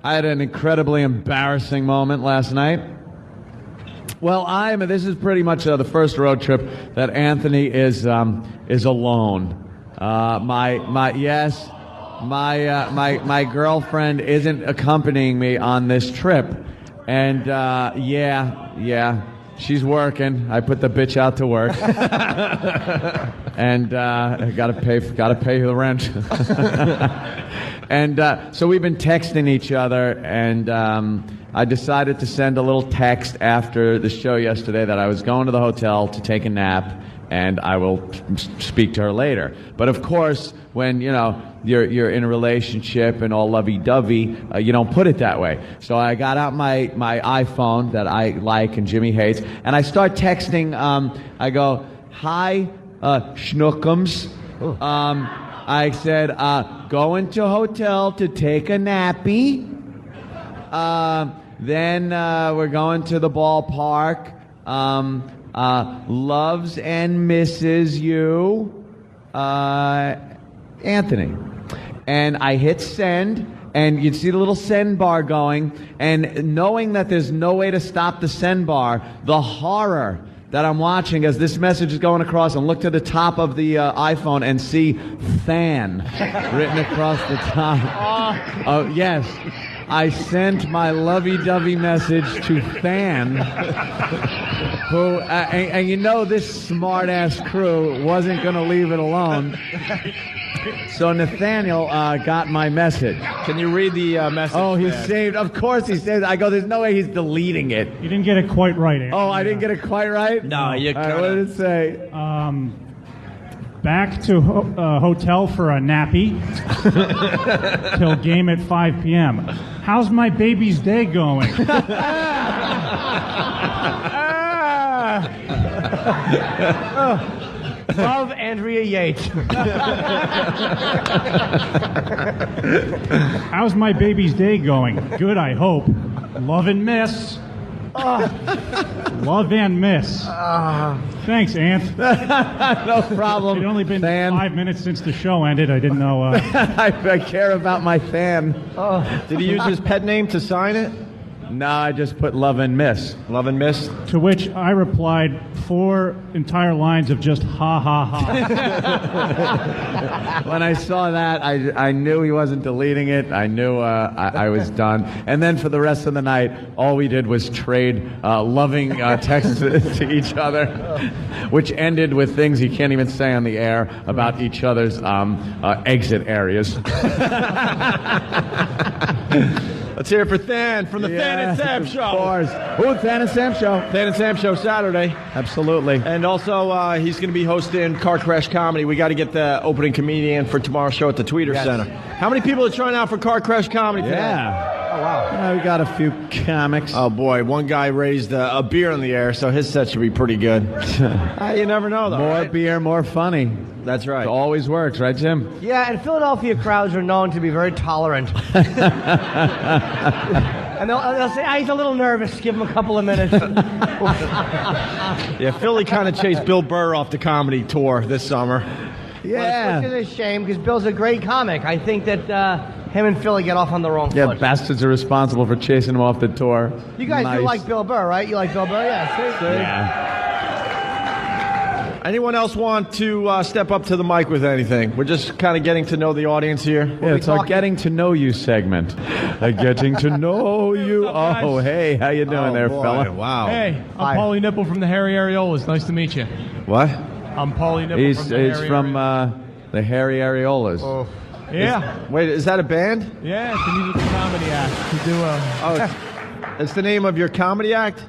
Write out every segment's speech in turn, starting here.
I had an incredibly embarrassing moment last night. Well, this is pretty much the first road trip that Anthony is alone. My girlfriend isn't accompanying me on this trip, and she's working. I put the bitch out to work, and gotta pay the rent. And so we've been texting each other, and I decided to send a little text after the show yesterday that I was going to the hotel to take a nap, and I will speak to her later. But of course, when you're in a relationship and all lovey-dovey, you don't put it that way. So I got out my iPhone that I like and Jimmy hates, and I start texting. I go, "Hi, schnookums." I said, going to hotel to take a nappy. Then we're going to the ballpark. Loves and misses you, Anthony. And I hit send, and you'd see the little send bar going, and knowing that there's no way to stop the send bar, the horror that I'm watching as this message is going across, and look to the top of the iPhone and see "fan" written across the top. Oh, yes. I sent my lovey-dovey message to Fan, who, and this smart-ass crew wasn't going to leave it alone. So Nathaniel got my message. Can you read the message? Oh, he saved. Of course he saved it. I go, there's no way he's deleting it. You didn't get it quite right, Anthony. Oh, I didn't get it quite right? No, you couldn't. What did it say? Back to hotel for a nappy till game at 5 p.m. How's my baby's day going? Love, Andrea Yates. How's my baby's day going? Good, I hope. Love and miss. Love and miss. Thanks, Ant. No problem. It's only been 5 minutes since the show ended. I didn't know. I care about my fan. Did he use his pet name to sign it? No, I just put love and miss. Love and miss? To which I replied 4 entire lines of just ha ha ha. When I saw that, I knew he wasn't deleting it. I knew I was done. And then for the rest of the night, all we did was trade loving texts to each other, which ended with things you can't even say on the air about each other's exit areas. Let's hear it for Than from the Than and Sam Show. Of course. Ooh, Than and Sam Show. Than and Sam Show Saturday. Absolutely. And also, he's going to be hosting Car Crash Comedy. We got to get the opening comedian for tomorrow's show at the Tweeter Center. How many people are trying out for Car Crash Comedy today? Yeah. Oh, wow. We got a few comics. Oh, boy. One guy raised a beer in the air, so his set should be pretty good. You never know, though. More beer, more funny. That's right. It always works, right, Jim? Yeah, and Philadelphia crowds are known to be very tolerant. And they'll say, he's a little nervous. Give him a couple of minutes. Yeah, Philly kind of chased Bill Burr off the comedy tour this summer. Yeah. Which is a shame, because Bill's a great comic. I think that him and Philly get off on the wrong foot. Yeah, bastards are responsible for chasing him off the tour. You guys do like Bill Burr, right? You like Bill Burr? Yeah, see? Yeah. Anyone else want to step up to the mic with anything? We're just kind of getting to know the audience here. Yeah, it's our Getting to Know You segment. Getting to know you. Oh, hey, how you doing there, fella? Wow. Hey, I'm Paulie Nipple from the Harry Areolas. Nice to meet you. What? I'm Paulie Nipple from the Harry He's from the Harry Areolas. Oh. Yeah. Wait, is that a band? Yeah, it's a musical comedy act. To do it's the name of your comedy act?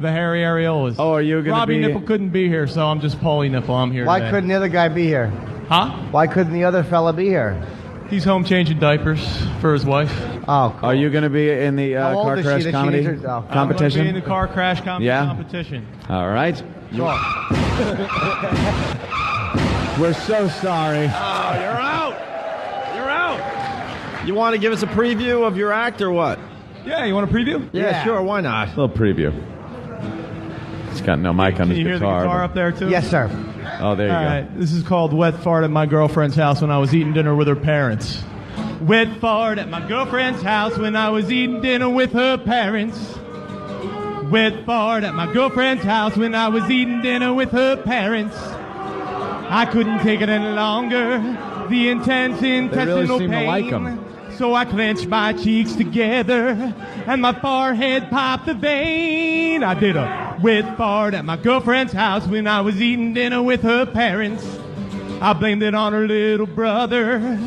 The Harry Areolas. Oh, are you going to be... Robbie Nipple couldn't be here, so I'm just Paulie Nipple. I'm here Why today. couldn't the other guy be here? Huh? Why couldn't the other fella be here? He's home changing diapers for his wife. Oh, cool. Are you going to be in the Car Crash Comedy competition? I'm going to be in the Car Crash Comedy competition. All right. Sure. We're so sorry. Oh, you're out. You're out. You want to give us a preview of your act or what? Yeah, you want a preview? Yeah, sure. Why not? A little preview. He's got no mic on his guitar. Can you hear the guitar up there, too? Yes, sir. Oh, there you go. All right. This is called Wet Fart at My Girlfriend's House when I was eating dinner with her parents. Wet fart at my girlfriend's house when I was eating dinner with her parents. Wet fart at my girlfriend's house when I was eating dinner with her parents. I couldn't take it any longer, the intense intestinal seem to pain. like 'em. So I clenched my cheeks together and my forehead popped the vein. I did a wet fart at my girlfriend's house when I was eating dinner with her parents. I blamed it on her little brother,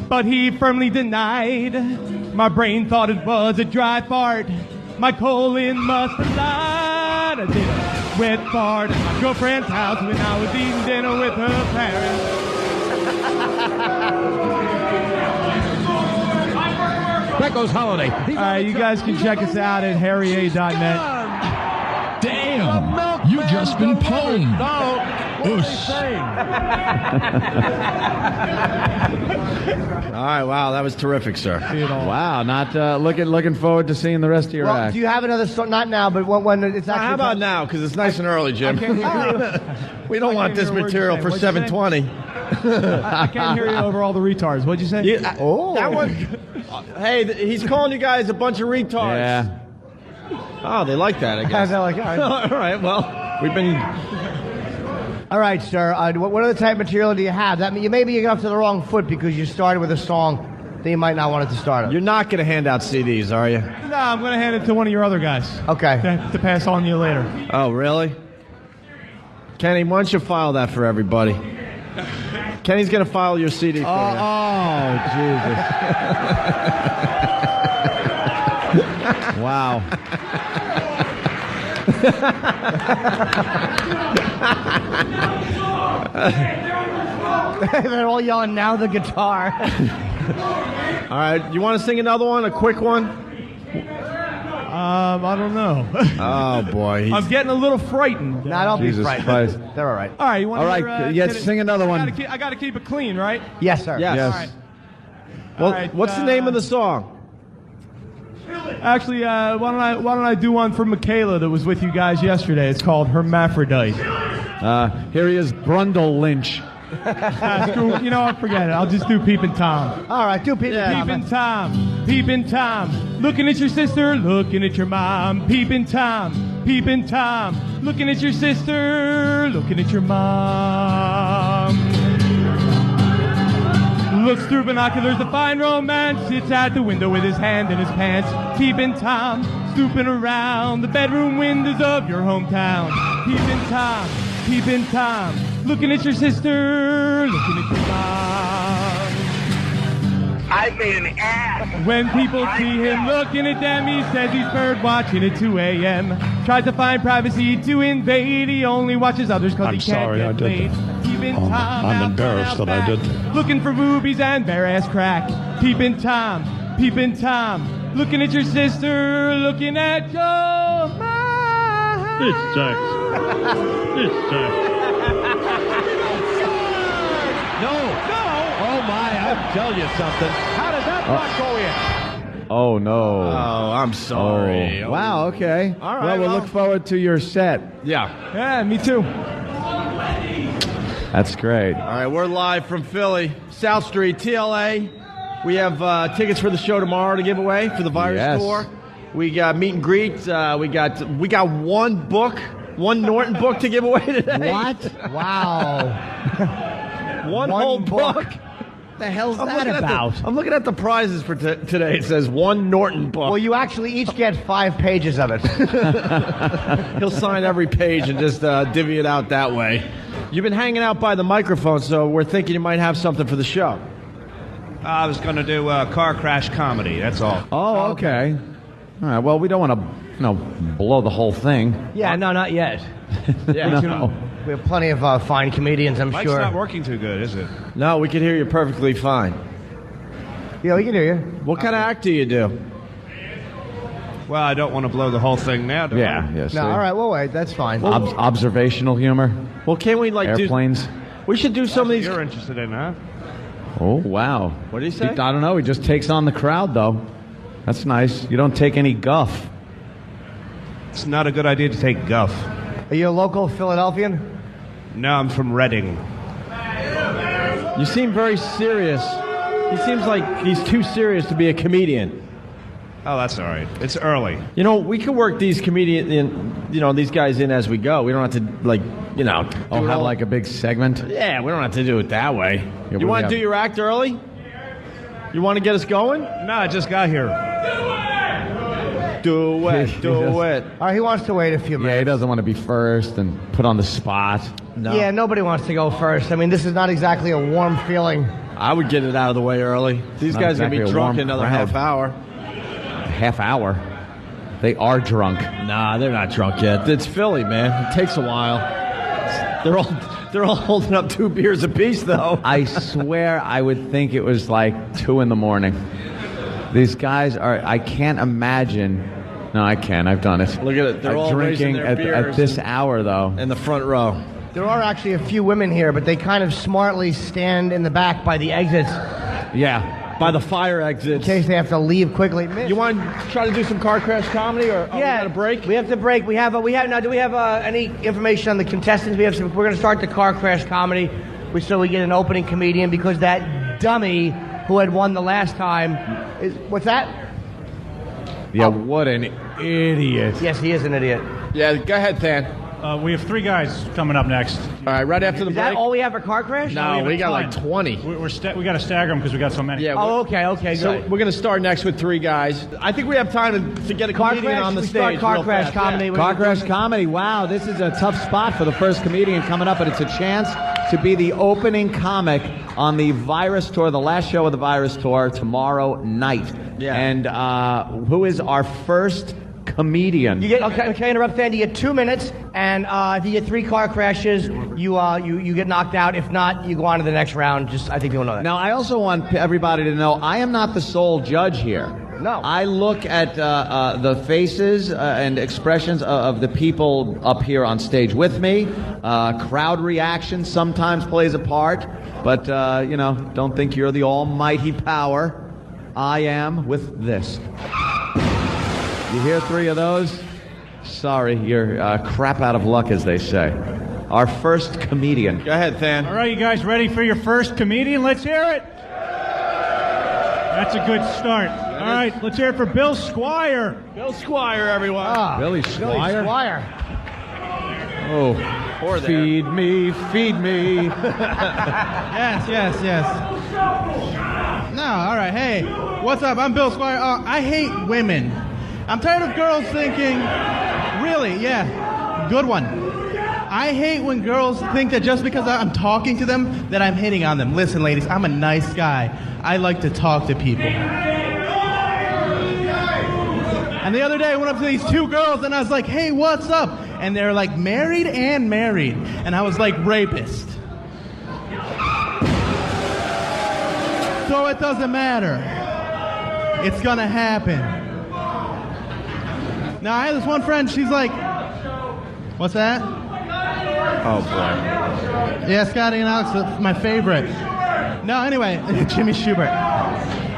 but he firmly denied. My brain thought it was a dry fart. My colon must have lied. I did a wet fart at my girlfriend's house when I was eating dinner with her parents. Becco's Holiday. All right, you guys can check us out at harrya.net. Damn, you just been pwned. Oosh. All right, wow, that was terrific, sir. Wow, not looking forward to seeing the rest of your Well, act. do you have another song? Not now, but when it's actually. How about now? Because it's nice and early, Jim. We don't want this material for 7:20. I can't hear you over all the retards. What'd you say? That one. Hey, he's calling you guys a bunch of retards. Yeah. Oh, they like that, I guess. All right. All right, well, we've been... All right, sir. What other type of material do you have? That maybe you got off to the wrong foot because you started with a song that you might not want it to start on. You're not going to hand out CDs, are you? No, I'm going to hand it to one of your other guys. Okay. To pass on to you later. Oh, really? Kenny, why don't you file that for everybody? Kenny's going to file your CD for you. Oh, Jesus. Wow. They're all yelling, now the guitar. All right, you want to sing another one, a quick one? I don't know. Oh, boy. I'm getting a little frightened. Now, don't Jesus be frightened. Christ. They're all right. All right, you want All to right, yes, sing another one. I got to keep it clean, right? Yes, sir. Yes. All right. Well, All right, what's the name of the song? Actually, why don't I do one for Michaela that was with you guys yesterday? It's called Hermaphrodite. Here he is, Brundle Lynch. You know what? Forget it. I'll just do Peepin' Tom. All right, two people. Peepin' Tom, Peepin' Tom, looking at your sister, looking at your mom. Peepin' Tom, Peepin' Tom, looking at your sister, looking at your mom. Looks through binoculars to find romance. Sits at the window with his hand in his pants. Peepin' Tom, snooping around the bedroom windows of your hometown. Peepin' Tom, Peepin' Tom, looking at your sister, looking at your mom. I've been an ass. When people see him looking at them, he says he's bird watching at 2 a.m. Tries to find privacy to invade. He only watches others because he can't sorry, I get did laid. that. Peepin' Tom, I'm out embarrassed front, that I out did back, that. looking for boobies and bare ass crack. Peepin' Tom, Peepin' Tom, looking at your sister, looking at your mom. This sucks. This sucks. No. Oh, my, I'll tell you something. How did that not go in? Oh, no. Oh, I'm sorry. Oh. Wow, okay. All right, Well, we'll well. look forward to your set. Yeah. Yeah, me too. That's great. All right, we're live from Philly, South Street, TLA. We have tickets for the show tomorrow to give away for the Virus Yes. Tour. We got meet and greet. We got one book, one Norton book to give away today. What? Wow. One whole book. The hell's I'm that looking about? I'm looking at the prizes for today. It says one Norton book. Well, you actually each get 5 pages of it. He'll sign every page and just divvy it out that way. You've been hanging out by the microphone, so we're thinking you might have something for the show. I was going to do car crash comedy, that's all. Oh, okay. All right, well, we don't want to, blow the whole thing. Yeah, no, not yet. Yeah. No. We have plenty of fine comedians, I'm Mike's sure. not working too good, is it? No, we can hear you perfectly fine. Yeah, we can hear you. What kind of act do you do? Well, I don't want to blow the whole thing now, do I? Yeah, yes. No, all right, well, wait, that's fine. Observational humor, Well, can't we like airplanes. We should do some of these. You're interested in, huh? Oh, wow. What did he say? I don't know. He just takes on the crowd, though. That's nice. You don't take any guff. It's not a good idea to take guff. Are you a local Philadelphian? No, I'm from Reading. You seem very serious. He seems like he's too serious to be a comedian. Oh, that's all right. It's early. You know, we could work these these guys in as we go. We don't have to, have like a big segment? Yeah, we don't have to do it that way. You want to do your act early? You want to get us going? No, I just got here. Do it. All right, he wants to wait a few minutes. Yeah, he doesn't want to be first and put on the spot. No. Yeah, nobody wants to go first. I mean, this is not exactly a warm feeling. I would get it out of the way early. These Not guys are going to exactly be a drunk warm in another crowd. half hour. Half hour? They are drunk. Nah, they're not drunk yet. It's Philly, man. It takes a while. They're all holding up 2 beers apiece, though. I swear I would think it was like 2 a.m. These guys are, I can't imagine. No, I can. I've done it. Look at it. They're all raising drinking their at beers this hour, though. in the front row. There are actually a few women here, but they kind of smartly stand in the back by the exits Yeah. By the fire in exits. case they have to leave quickly. You want to try to do some car crash comedy, or we got a break? We have to break. Do we have any information on the contestants? We're going to start the car crash comedy. We get an opening comedian because that dummy who had won the last time is what's that? Yeah, what an idiot. Yes, he is an idiot. Yeah, go ahead, Than. We have 3 guys coming up next. All right, right after the Is break. that all we have for car crash? No, we got like 20. We got to stagger them because we got so many. Yeah. Oh, okay, So good. we're going to start next with 3 guys. I think we have time to get a Car comedian crash. on the We stage. start car real crash fast. comedy. Yeah. Car Crash Comedy. Wow, this is a tough spot for the first comedian coming up, but it's a chance to be the opening comic on the Virus Tour, the last show of the Virus Tour, tomorrow night. Yeah. And who is our first comedian? You get okay. Interrupt, Fan. You get 2 minutes, and if you get 3 car crashes, you get knocked out. If not, you go on to the next round. I think people know that. Now, I also want everybody to know I am not the sole judge here. No. I look at the faces and expressions of the people up here on stage with me. Crowd reaction sometimes plays a part, but, don't think you're the almighty power. I am with this. You hear 3 of those? Sorry, you're crap out of luck, as they say. Our first comedian. Go ahead, Than. All right, you guys ready for your first comedian? Let's hear it. That's a good start. All right, let's hear it for Bill Squire. Bill Squire, everyone. Billy Squire? Or Oh, there. feed me, feed me. Yes. No, all right. Hey, what's up? I'm Bill Squire. I hate women. I'm tired of girls thinking, really, yeah, good one. I hate when girls think that just because I'm talking to them that I'm hitting on them. Listen, ladies, I'm a nice guy. I like to talk to people. And the other day I went up to these 2 girls and I was like, hey, what's up? And they're like, married. And I was like, rapist. So it doesn't matter. It's gonna happen. Now, I have this one friend, she's like, what's that? Oh, boy. Yeah, Scotty and Alex, that's my favorite. No, anyway, Jimmy Schubert.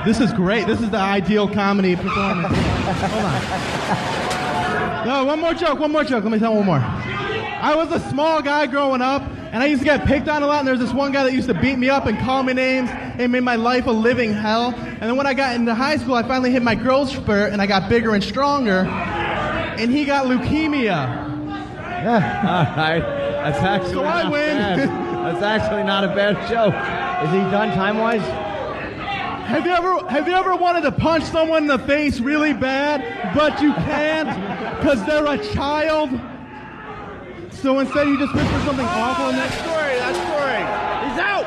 This is great. This is the ideal comedy performance. Hold on. No, one more joke. Let me tell one more. I was a small guy growing up, and I used to get picked on a lot, and there was this one guy that used to beat me up and call me names and made my life a living hell. And then when I got into high school, I finally hit my growth spurt, and I got bigger and stronger, and he got leukemia. Yeah. All right. That's actually So I not win. bad. That's actually not a bad joke. Is he done time-wise? Have you ever wanted to punch someone in the face really bad, but you can't because they're a child? So instead you just whisper something awful and That story. He's out.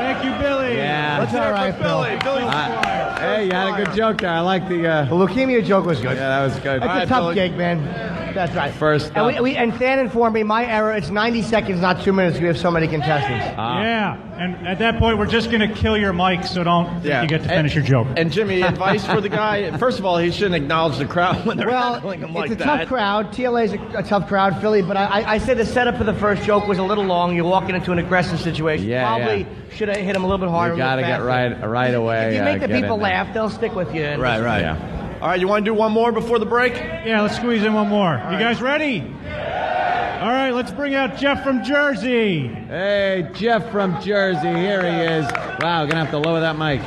thank you, Billy. Yeah. Let's hear it all right, for Billy. Billy Squire. Hey, you had a good joke there. I like the... The leukemia joke was good. Yeah, that was good. It's All right, a tough Billy. gig, man. That's right. First up. And Than informed me, my error, it's 90 seconds, not 2 minutes. We have so many contestants. Yeah, and at that point, we're just going to kill your mic, so don't think Yeah. you get to finish your joke. And Jimmy, advice for the guy? First of all, he shouldn't acknowledge the crowd when they're handling him like it's a that. tough crowd. TLA's a tough crowd, Philly, but I said the setup for the first joke was a little long. You're walking into an aggressive situation. Yeah, Probably should have hit him a little bit harder. You got to get right away. If you make the get people in there. laugh, they'll stick with you. Right. Yeah. All right, you want to do one more before the break? Yeah, let's squeeze in one more. You guys ready? All right, let's bring out Jeff from Jersey. Hey, Jeff from Jersey. Here he is. Wow, going to have to lower that mic.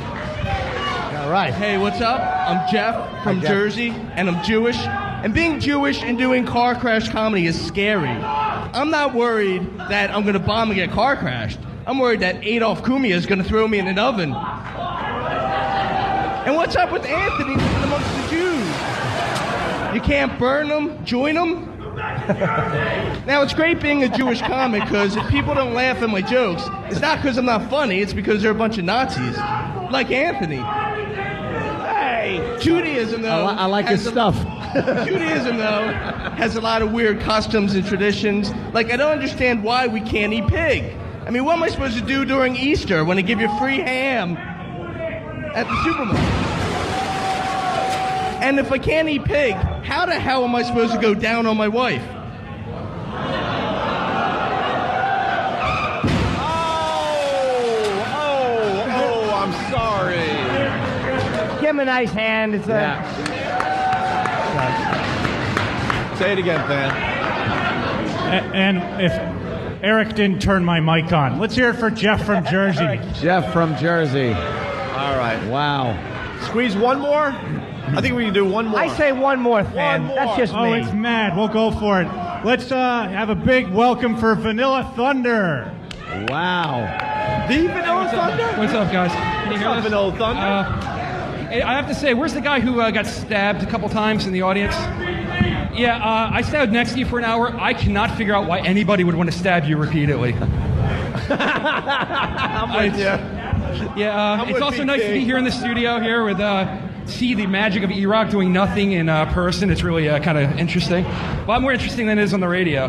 All right. Hey, what's up? I'm Jeff from Jersey, and I'm Jewish. And being Jewish and doing car crash comedy is scary. I'm not worried that I'm going to bomb and get car crashed. I'm worried that Adolf Kumia is going to throw me in an oven. And what's up with Anthony living amongst the Jews? You can't burn them, join them? Now, it's great being a Jewish comic because if people don't laugh at my jokes, it's not because I'm not funny, it's because they're a bunch of Nazis. Like Anthony. Hey, Judaism, though. I like his stuff. Judaism, though, has a lot of weird customs and traditions. Like, I don't understand why we can't eat pig. I mean, what am I supposed to do during Easter when they give you free ham at the supermarket? And if I can't eat pig, how the hell am I supposed to go down on my wife? Oh, I'm sorry. Give him a nice hand. It's Say it again, Fan. And if Eric didn't turn my mic on, let's hear it for Jeff from Jersey. Jeff from Jersey. All right. Wow. Squeeze one more? I think we can do one more. I say one more, Fan. One more. That's just Oh, me. it's mad. We'll go for it. Let's have a big welcome for Vanilla Thunder. Wow. The Vanilla Thunder? What's up, guys? Can you hear What's up, this? Vanilla Thunder? Hey, I have to say, where's the guy who got stabbed a couple times in the audience? Yeah, I sat next to you for an hour. I cannot figure out why anybody would want to stab you repeatedly. I'm with you. Yeah, it's with also BT. nice to be here in the studio here with see the magic of E-Rock doing nothing in person. It's really kind of interesting. A lot more interesting than it is on the radio.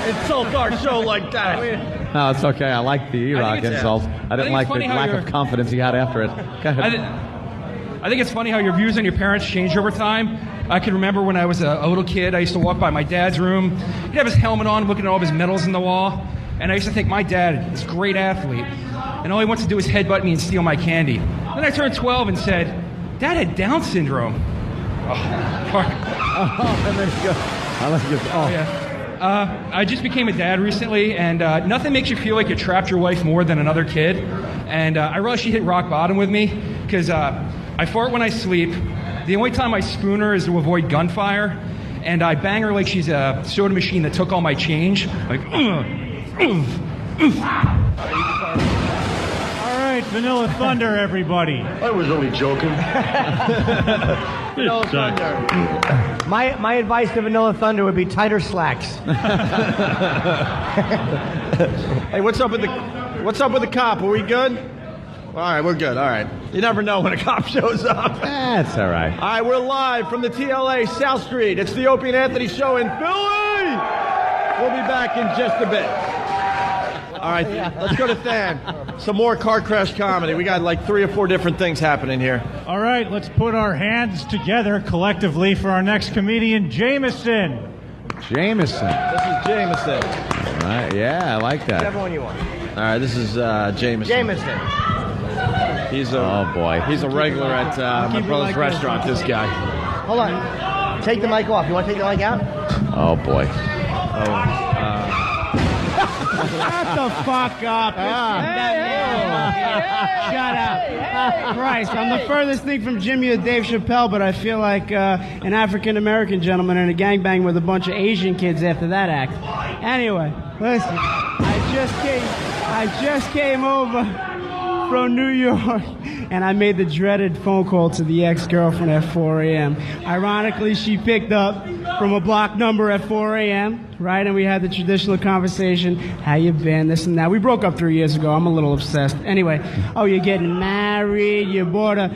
Insult our show like that. No, it's okay. I like the E-Rock it's- insult. I think didn't like it's the funny how lack of you're- confidence he had after it. Go ahead. I think it's funny how your views on your parents change over time. I can remember when I was a little kid, I used to walk by my dad's room. He'd have his helmet on, looking at all of his medals in the wall. And I used to think, my dad, this great athlete, and all he wants to do is headbutt me and steal my candy. Then I turned 12 and said, Dad had Down syndrome. Oh, fuck. And there you go. I like it. Oh, Yeah. I just became a dad recently, and nothing makes you feel like you trapped your wife more than another kid. And I realized she hit rock bottom with me, because I fart when I sleep. The only time I spoon her is to avoid gunfire. And I bang her like she's a soda machine that took all my change. Like, All right, Vanilla Thunder, everybody. I was only joking. Vanilla Thunder. My advice to Vanilla Thunder would be tighter slacks. Hey, what's up with the cop? Are we good? All right, we're good. All right. You never know when a cop shows up. that's all right. All right, we're live from the TLA South Street. It's the Opie and Anthony show in Philly. We'll be back in just a bit. All right, let's go to Than. Some more car crash comedy. We got like 3 or 4 different things happening here. All right, let's put our hands together collectively for our next comedian, Jameson. Jameson. This is Jameson. All right, yeah, I like that. Whichever one you want. All right, this is Jameson. Jameson. He's Oh, boy. He's a regular at my brother's restaurant. This guy. Hold on. Take the mic off. You want to take the mic out? Oh, boy. Shut the fuck up. Shut up. Christ, I'm the furthest thing from Jimmy or Dave Chappelle, but I feel like an African-American gentleman in a gangbang with a bunch of Asian kids after that act. Anyway, listen, I just came over from New York, and I made the dreaded phone call to the ex-girlfriend at 4 a.m. Ironically, she picked up from a block number at 4 a.m., right? And we had the traditional conversation, how you been, this and that. We broke up 3 years ago. I'm a little obsessed. Anyway, oh, you're getting married, you bought a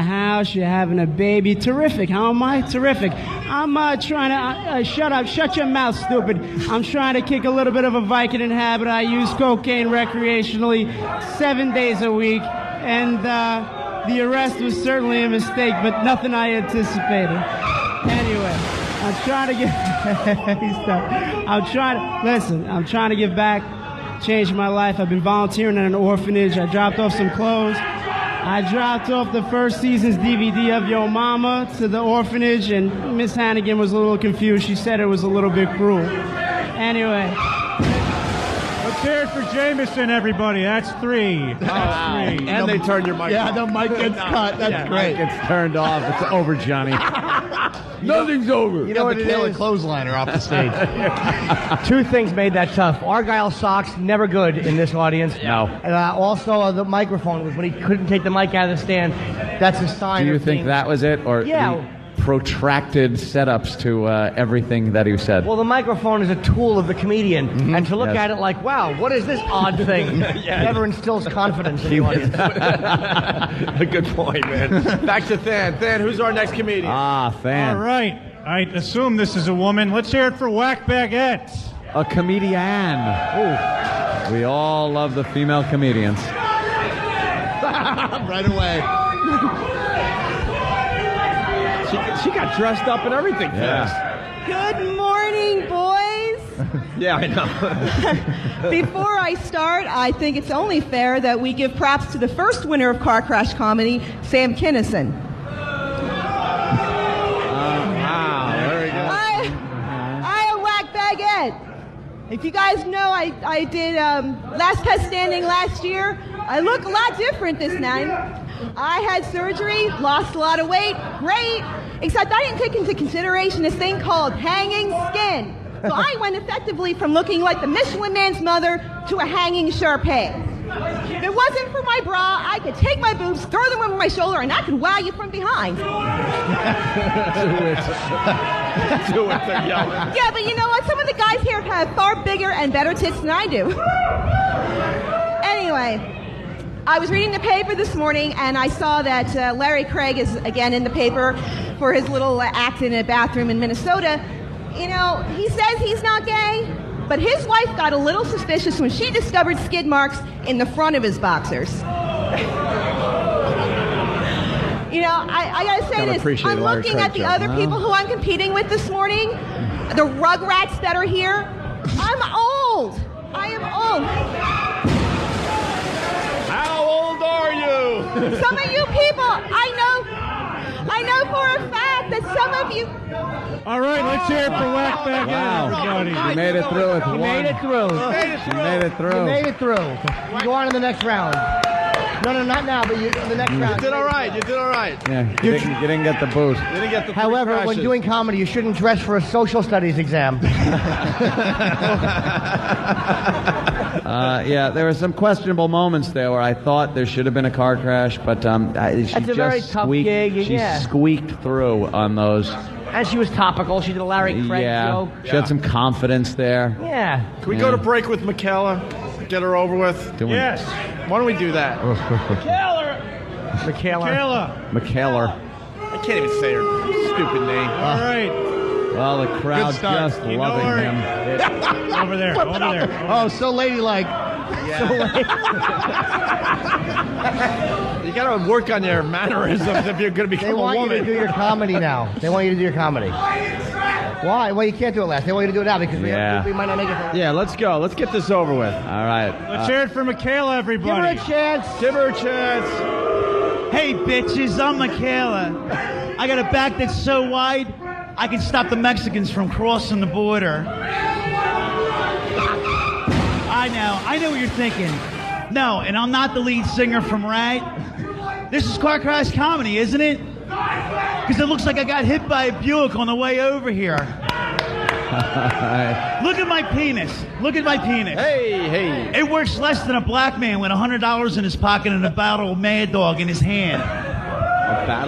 house, you're having a baby. Terrific. How am I? Terrific. I'm trying to, shut up, shut your mouth, stupid. I'm trying to kick a little bit of a Vicodin habit. I use cocaine recreationally 7 days a week, and the arrest was certainly a mistake, but nothing I anticipated. Anyway, I'm trying to get, I'm trying to give back, change my life. I've been volunteering at an orphanage. I dropped off some clothes. I dropped off the first season's DVD of Yo Mama to the orphanage, and Miss Hannigan was a little confused. She said it was a little bit cruel. Anyway, Let's hear it for Jameson, everybody. That's 3. That's 3. And they turn your mic Yeah, off. the mic gets cut. That's great. It's turned off. It's over, Johnny. Nothing's over. You know what the it Killer is? clothesliner off the stage. 2 things made that tough. Argyle socks, never good in this audience. No. And also the microphone was when he couldn't take the mic out of the stand. That's a sign. Do you of think being- that was it? Or Yeah. the protracted setups to everything that he said? Well, the microphone is a tool of the comedian, and to look Yes. at it like, wow, what is this odd thing? Never instills confidence in the audience. A good point, man. Back to Than. Than, who's our next comedian? Fan. All right. I assume this is a woman. Let's hear it for Whack Baguette. A comedian. We all love the female comedians. Right away. She got dressed up and everything fast. Good morning, boys. Yeah, I know. Before I start, I think it's only fair that we give props to the first winner of Car Crash Comedy, Sam Kinison. Wow, very good. I am Whack Baguette. If you guys know, I did Last Pet Standing last year. I look a lot different this time. I had surgery, lost a lot of weight, great, except I didn't take into consideration this thing called hanging skin. So I went effectively from looking like the Michelin Man's mother to a hanging Sharpay. If it wasn't for my bra, I could take my boobs, throw them over my shoulder, and I could wow you from behind. Do it, they're yelling. Yeah, but you know what? Some of the guys here have far bigger and better tits than I do. Anyway, I was reading the paper this morning, and I saw that Larry Craig is again in the paper for his little act in a bathroom in Minnesota. You know, he says he's not gay, but his wife got a little suspicious when she discovered skid marks in the front of his boxers. You know, I gotta say Gotta this. appreciate I'm Larry looking Craig at the joke, other huh? people who I'm competing with this morning, the Rugrats that are here. I'm old. I am old. How old are you? Some of you people, I know for a fact that some of you. All right, let's hear it for Whack Baguette, Wow. everybody. You made it through with You one. made it through. You made it through. You made it through. You go on to the next round. No, not now, but the next round. You did all right. You did all right. Yeah, you didn't get the boot. You didn't get the three However, when crashes. doing comedy, you shouldn't dress for a social studies exam. Yeah, there were some questionable moments there where I thought there should have been a car crash, but she It's a just very tough squeaked. gig, She yeah. squeaked through on those. And she was topical. She did a Larry Craig Yeah, joke. she had some confidence there. Yeah. Can we go to break with Michaela? Get her over with? Doing Yes. Why don't we do that? Michaela. Kayla. McKellar. I can't even say her stupid name. All right. Well, the crowd Good start. just loving her. him. Over there. Over there. Oh, so ladylike. You got to work on your mannerisms if you're going to They become a want you to woman. do your comedy now. They want you to do your comedy. Why? Well, you can't do it last. They want you to do it now because Yeah. we might not make it. Yeah, let's go. Let's get this over with. All right. Let's hear it for Michaela, Give her a everybody. chance. Give her a chance. Hey, bitches, I'm Michaela. I got a back that's so wide, I can stop the Mexicans from crossing the border. I know what you're thinking. No, and I'm not the lead singer from Rat. This is Car Crash Comedy, isn't it? Because it looks like I got hit by a Buick on the way over here. Look at my penis. Look at my penis. Hey. It works less than a black man with $100 in his pocket and a bottle of Mad Dog in his hand.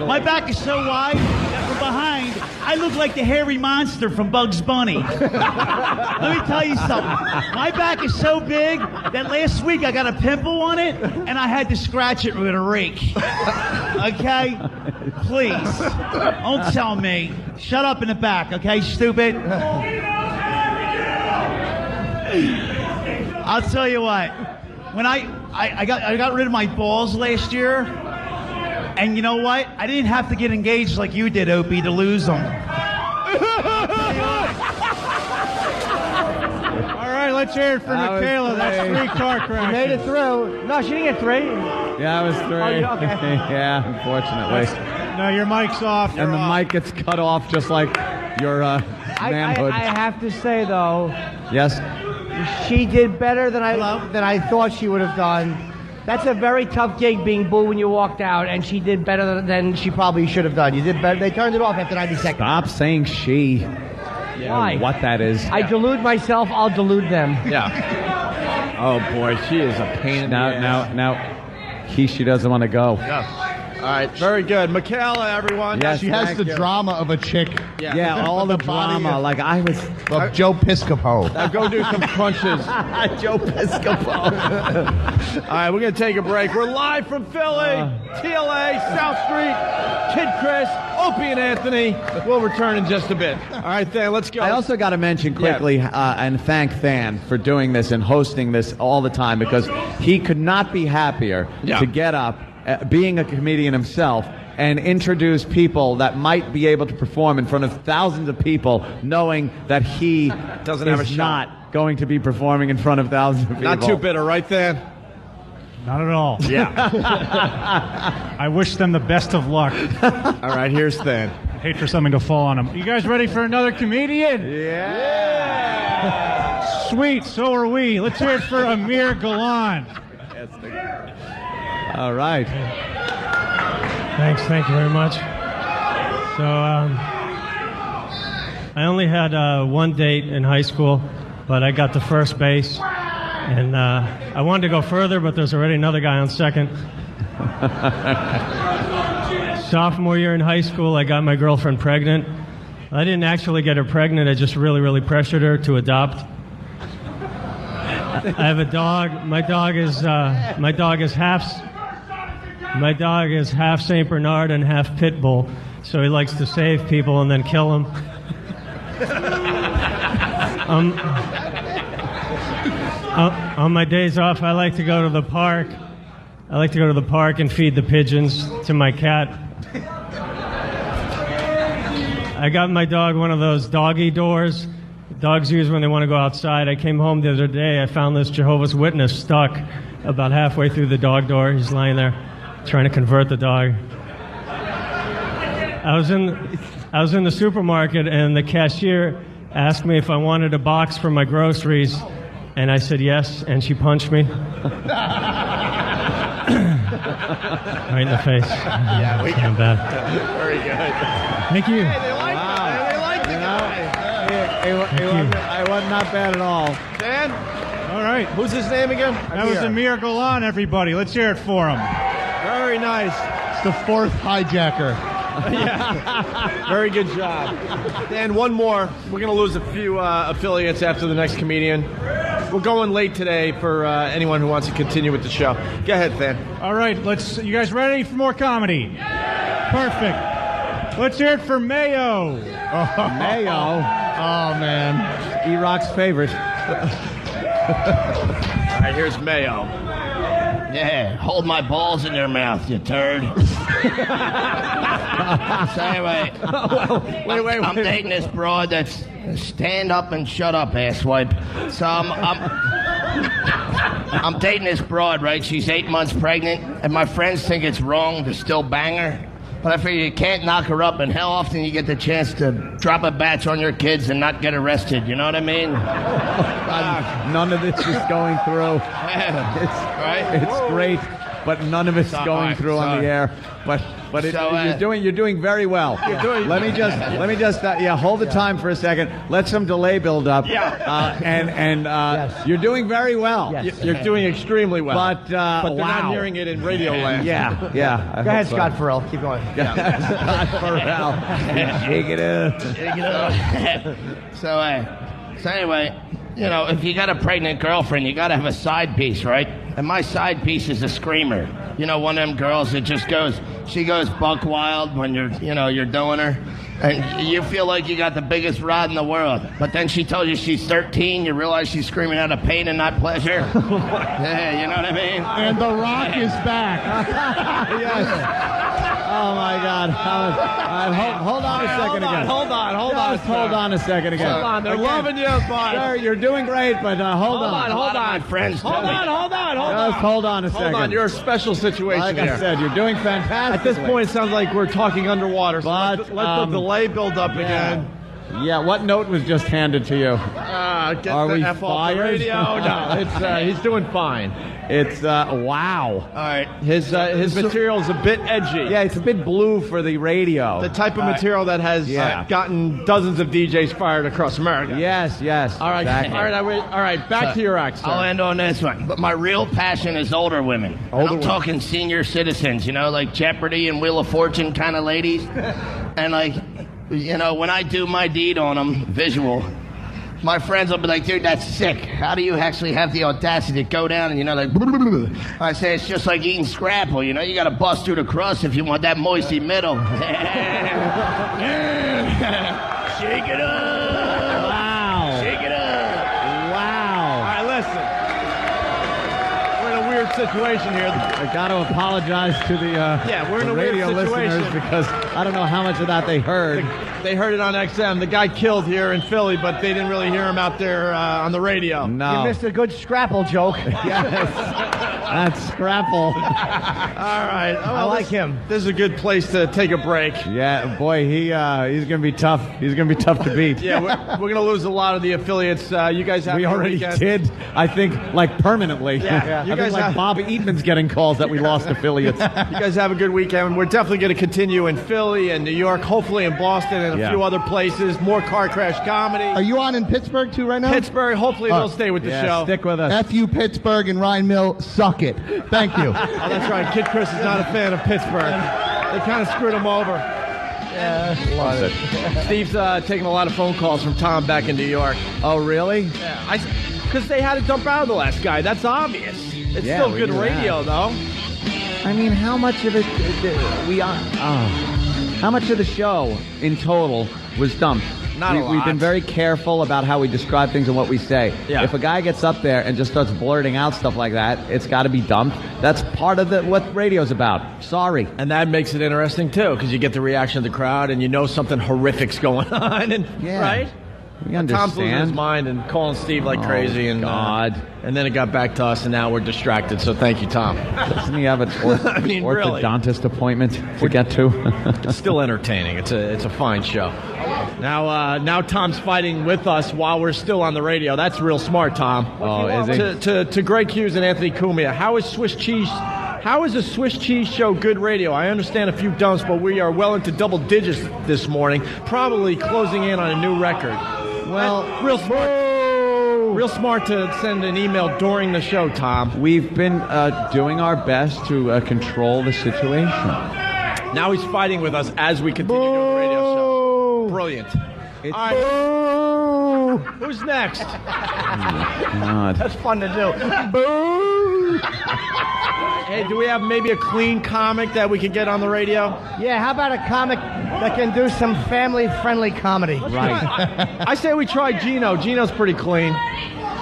My back is so wide that from behind, I look like the hairy monster from Bugs Bunny. Let me tell you something. My back is so big that last week I got a pimple on it, and I had to scratch it with a rake. Okay? Please, don't tell me. Shut up in the back, okay, stupid? I'll tell you what. When I got rid of my balls last year, and you know what? I didn't have to get engaged like you did, Opie, to lose them. All right, let's hear it for That was Michaela. That's great. 3 car crashes. You made it through. No, she didn't get 3. Yeah, it was 3. Oh, yeah, okay. Yeah, unfortunately. No, your mic's off. And the mic gets cut off just like your I manhood. have to say, though, Yes? She did better than I thought she would have done. That's a very tough gig, being booed when you walked out, and she did better than she probably should have done. You did better. They turned it off after 90 seconds. Stop saying she. Yeah. Why? What that is. I delude myself, I'll delude them. Yeah. Oh, boy, she is a pain in the ass. Now, she doesn't want to go. Yeah. All right, very good. Michaela, everyone. Yes, she has the drama of a chick. Yeah, all the drama. Like I was... Of Joe Piscopo. Now go do some crunches. Joe Piscopo. All right, we're going to take a break. We're live from Philly, TLA, South Street, Kid Chris, Opie and Anthony. We'll return in just a bit. All right, Than, let's go. I also got to mention quickly and thank Than for doing this and hosting this all the time, because he could not be happier to get up, being a comedian himself, and introduce people that might be able to perform in front of thousands of people, knowing that he doesn't have a shot. Not going to be performing in front of thousands of people. Not too bitter, right, Than? Not at all. Yeah. I wish them the best of luck. All right, here's Than. Hate for something to fall on them. You guys ready for another comedian? Yeah. Sweet, so are we. Let's hear it for Amir Galan. All right. Thanks, thank you very much. So, I only had one date in high school, but I got to first base, and I wanted to go further, but there's already another guy on second. Sophomore year in high school, I got my girlfriend pregnant. I didn't actually get her pregnant, I just really, really pressured her to adopt. I have a dog. My dog is half Saint Bernard and half pit bull, so he likes to save people and then kill them. On my days off, I like to go to the park. I like to go to the park and feed the pigeons to my cat. I got my dog one of those doggy doors dogs use when they want to go outside. I came home the other day. I found this Jehovah's Witness stuck about halfway through the dog door. He's lying there trying to convert the dog. I was in the supermarket, and the cashier asked me if I wanted a box for my groceries, and I said yes, and she punched me. Right in the face. Yeah, we got bad. Very good. Thank you. Hey, they like it. They like the guy. It was not bad at all. Dan? All right. Who's his name again? That was Amir Galan, everybody. Let's hear it for him. Very nice. It's the fourth hijacker. Yeah. Very good job. Dan, one more. We're going to lose a few affiliates after the next comedian. We're going late today for anyone who wants to continue with the show. Go ahead, Dan. All right, you guys ready for more comedy? Perfect. Let's hear it for Mayo. Mayo? Oh, man. E-Rock's favorite. All right, here's Mayo. Yeah, hold my balls in your mouth, you turd. So anyway, I'm dating this broad that's stand up and shut up, asswipe. So I'm dating this broad, right? She's 8 months pregnant, and my friends think it's wrong to still bang her. But I figure you can't knock her up, and how often you get the chance to drop a batch on your kids and not get arrested, you know what I mean? None of this is going through. Yeah. It's great, but none of it's going through on the air. But you're doing very well. Let me just hold the time for a second. Let some delay build up. Yeah. You're doing very well. Yes. You're doing extremely well. But they're not hearing it in radio land. Yeah. Go ahead, Scott Farrell. Keep going. Scott Farrell. Shake it up. So anyway, you know, if you got a pregnant girlfriend, you got to have a side piece, right? And my side piece is a screamer. You know, one of them girls that just she goes buck wild when you're doing her. And you feel like you got the biggest rod in the world. But then she told you she's 13, you realize she's screaming out of pain and not pleasure. Yeah, you know what I mean? And The Rock is back. Yes. Oh, my God. Hold on a second again. Hold on. Just hold on a second again. Hold on. They're loving you, bud. Sir, you're doing great, but hold on. Hold on. My friends Hold on. Just hold on a second. Hold on. You're a special situation Like here. I said, you're doing fantastic. At this point, it sounds like we're talking underwater. So But, let the delay build up again. Yeah, what note was just handed to you? Get Are the we F off the fired? radio. No, it's he's doing fine. It's wow. All right, his material is a bit edgy. Yeah, it's a bit blue for the radio. The type of material that has gotten dozens of DJs fired across America. Yes. All right, exactly. all right. Back to your act, sir. I'll end on this one. But my real passion is older women. I'm talking senior citizens, like Jeopardy and Wheel of Fortune kind of ladies. And when I do my deed on them, visual, my friends will be like, dude, that's sick. How do you actually have the audacity to go down and, like, I say it's just like eating Scrapple, you got to bust through the crust if you want that moisty middle. Shake it up. Wow. Shake it up. Wow. All right, listen. We're in a weird situation here. I got to apologize to the we're in a weird radio situation. listeners because I don't know how much of that they heard. They heard it on XM. The guy killed here in Philly, but they didn't really hear him out there on the radio. No. You missed a good Scrapple joke. Yes. That's Scrapple. All right. Well, I like him. This is a good place to take a break. Yeah, boy, he's going to be tough. He's going to be tough to beat. Yeah, we're going to lose a lot of the affiliates. You guys have We a good already weekend. did, I think, like permanently. Yeah. You I guys think like Bob Eatman's getting calls that we lost affiliates. You guys have a good weekend. We're definitely going to continue in Philly and New York, hopefully in Boston and a few other places. More Car Crash comedy. Are you on in Pittsburgh too right now? Pittsburgh, hopefully they'll stay with the show. Stick with us. F you Pittsburgh and Ryan Mill, suck it. Thank you. Oh, that's right. Kid Chris is not a fan of Pittsburgh. They kind of screwed him over. Love it. Steve's taking a lot of phone calls from Tom back in New York. Oh, really? Yeah, because they had to dump out the last guy. That's obvious. It's Yeah, still we good knew radio, though. I mean, how much of it how much of the show in total was dumped? Not a lot. We've been very careful about how we describe things and what we say. Yeah. If a guy gets up there and just starts blurting out stuff like that, it's got to be dumped. That's part of what radio's about. Sorry. And that makes it interesting, too, because you get the reaction of the crowd and you know something horrific's going on. Right? We Tom's losing his understand. mind and calling Steve like crazy. And God. And then it got back to us, and now we're distracted. So thank you, Tom. Doesn't he have an really. orthodontist appointment to get to? It's still entertaining. It's a fine show. Now Tom's fighting with us while we're still on the radio. That's real smart, Tom. Oh, is he? To Greg Hughes and Anthony Cumia. How is a Swiss cheese show good radio? I understand a few dumps, but we are well into double digits this morning, probably closing in on a new record. Well, real smart to send an email during the show, Tom. We've been doing our best to control the situation. Now he's fighting with us as we continue doing the radio show. Brilliant. All right. Who's next? God. That's fun to do. Hey, do we have maybe a clean comic that we could get on the radio? Yeah, how about a comic that can do some family-friendly comedy? Right. I say we try Gino. Gino's pretty clean.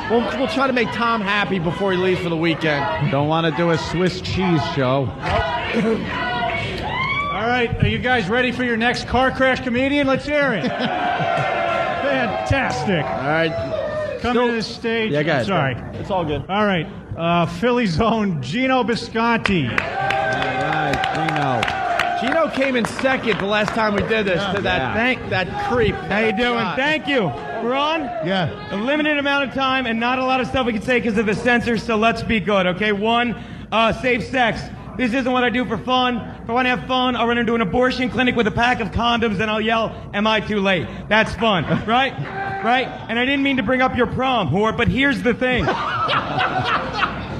We'll try to make Tom happy before he leaves for the weekend. Don't want to do a Swiss cheese show. All right, are you guys ready for your next car crash comedian? Let's hear it. Fantastic. All right. Coming to the stage. Yeah, go ahead. Sorry. It's all good. All right. Philly's own Gino Bisconti. Gino came in second the last time we did this to that creep. How you doing? Thank you. We're on? Yeah. A limited amount of time and not a lot of stuff we can say because of the censors, so let's be good, okay? One, safe sex. This isn't what I do for fun. If I want to have fun, I'll run into an abortion clinic with a pack of condoms and I'll yell, am I too late? That's fun, right? Right? And I didn't mean to bring up your prom, whore, but here's the thing.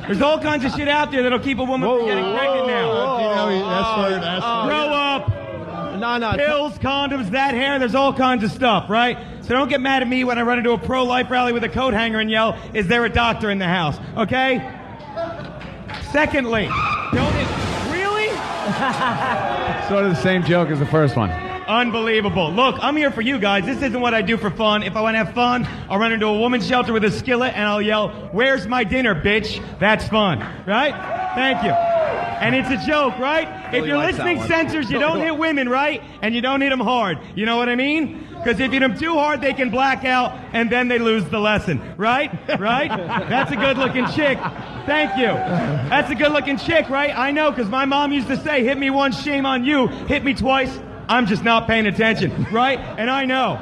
There's all kinds of shit out there that'll keep a woman from getting pregnant now. Grow up. No. Pills, condoms, that hair, there's all kinds of stuff, right? So don't get mad at me when I run into a pro-life rally with a coat hanger and yell, is there a doctor in the house? Okay? Secondly, really? Sort of the same joke as the first one. Unbelievable. Look, I'm here for you guys. This isn't what I do for fun. If I want to have fun, I'll run into a woman's shelter with a skillet and I'll yell, where's my dinner, bitch? That's fun, right? Thank you. And it's a joke, right? If you're listening censors, you don't hit women, right? And you don't hit them hard. You know what I mean? Because if you hit them too hard, they can black out and then they lose the lesson, right? Right? That's a good-looking chick. Thank you. That's a good-looking chick, right? I know, because my mom used to say, hit me once, shame on you. Hit me twice, I'm just not paying attention, right? And I know.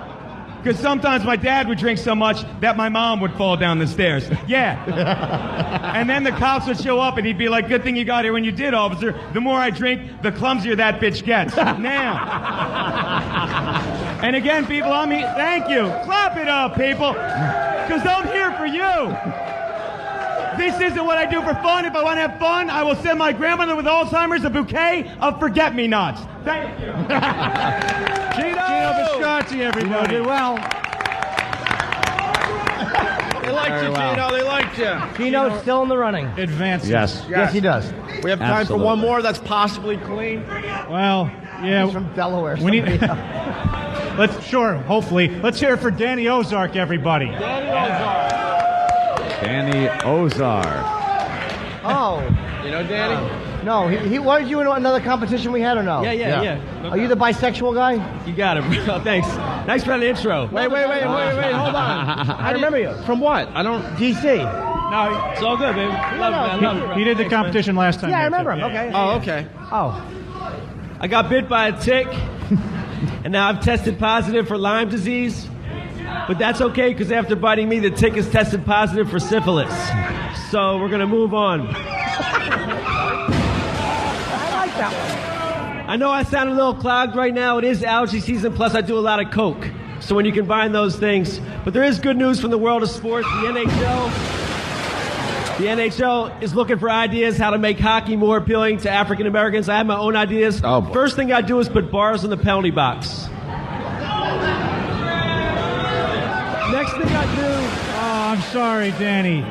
Because sometimes my dad would drink so much that my mom would fall down the stairs. Yeah. And then the cops would show up and he'd be like, good thing you got here when you did, officer. The more I drink, the clumsier that bitch gets. Now. And again, people, thank you. Clap it up, people. Because I'm here for you. This isn't what I do for fun. If I want to have fun, I will send my grandmother with Alzheimer's a bouquet of forget-me-nots. Thank you. Gino Biscotti, everybody. You did well. They liked you, Gino. They liked you. Gino's still in the running. Advances. Yes, he does. We have time for one more that's possibly clean. Well, yeah. He's from Delaware. We need. Hopefully. Let's hear it for Danny Ozark, everybody. Danny Ozark. Oh. You know Danny? No, he was you in another competition we had or no? Yeah. Are you the bisexual guy? You got it, bro. Thanks. Nice round of intro. Wait, hold on. I remember you. From what? I don't... DC. No, it's all good, baby. Love it. He did the competition last time. Yeah, I remember him. Okay. Oh, okay. Oh. I got bit by a tick, and now I've tested positive for Lyme disease. But that's okay, because after biting me, the tick is tested positive for syphilis. So we're going to move on. I like that one. I know I sound a little clogged right now. It is allergy season, plus I do a lot of coke. So when you combine those things. But there is good news from the world of sports. The NHL is looking for ideas how to make hockey more appealing to African Americans. I have my own ideas. Oh, boy. First thing I do is put bars in the penalty box. Next thing I do... Oh, I'm sorry, Danny. No.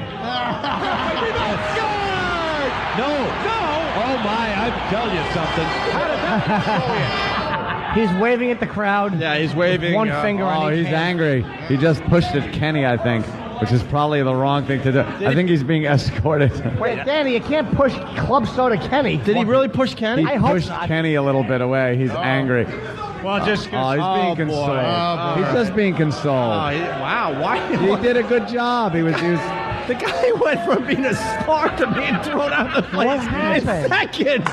Oh, my, I tell you something. How did that He's waving at the crowd. Yeah, he's waving. One finger on each he's hand. angry. He just pushed at Kenny, I think, which is probably the wrong thing to do. I think he's being escorted. Wait, Danny, you can't push Club Soda Kenny. Did he really push Kenny? He I hope pushed not. Kenny a little bit away. He's angry. Well, just Oh, he's being consoled. He's just being consoled. Wow, why? He did a good job. He was The guy went from being a star to being thrown out of the place in seconds.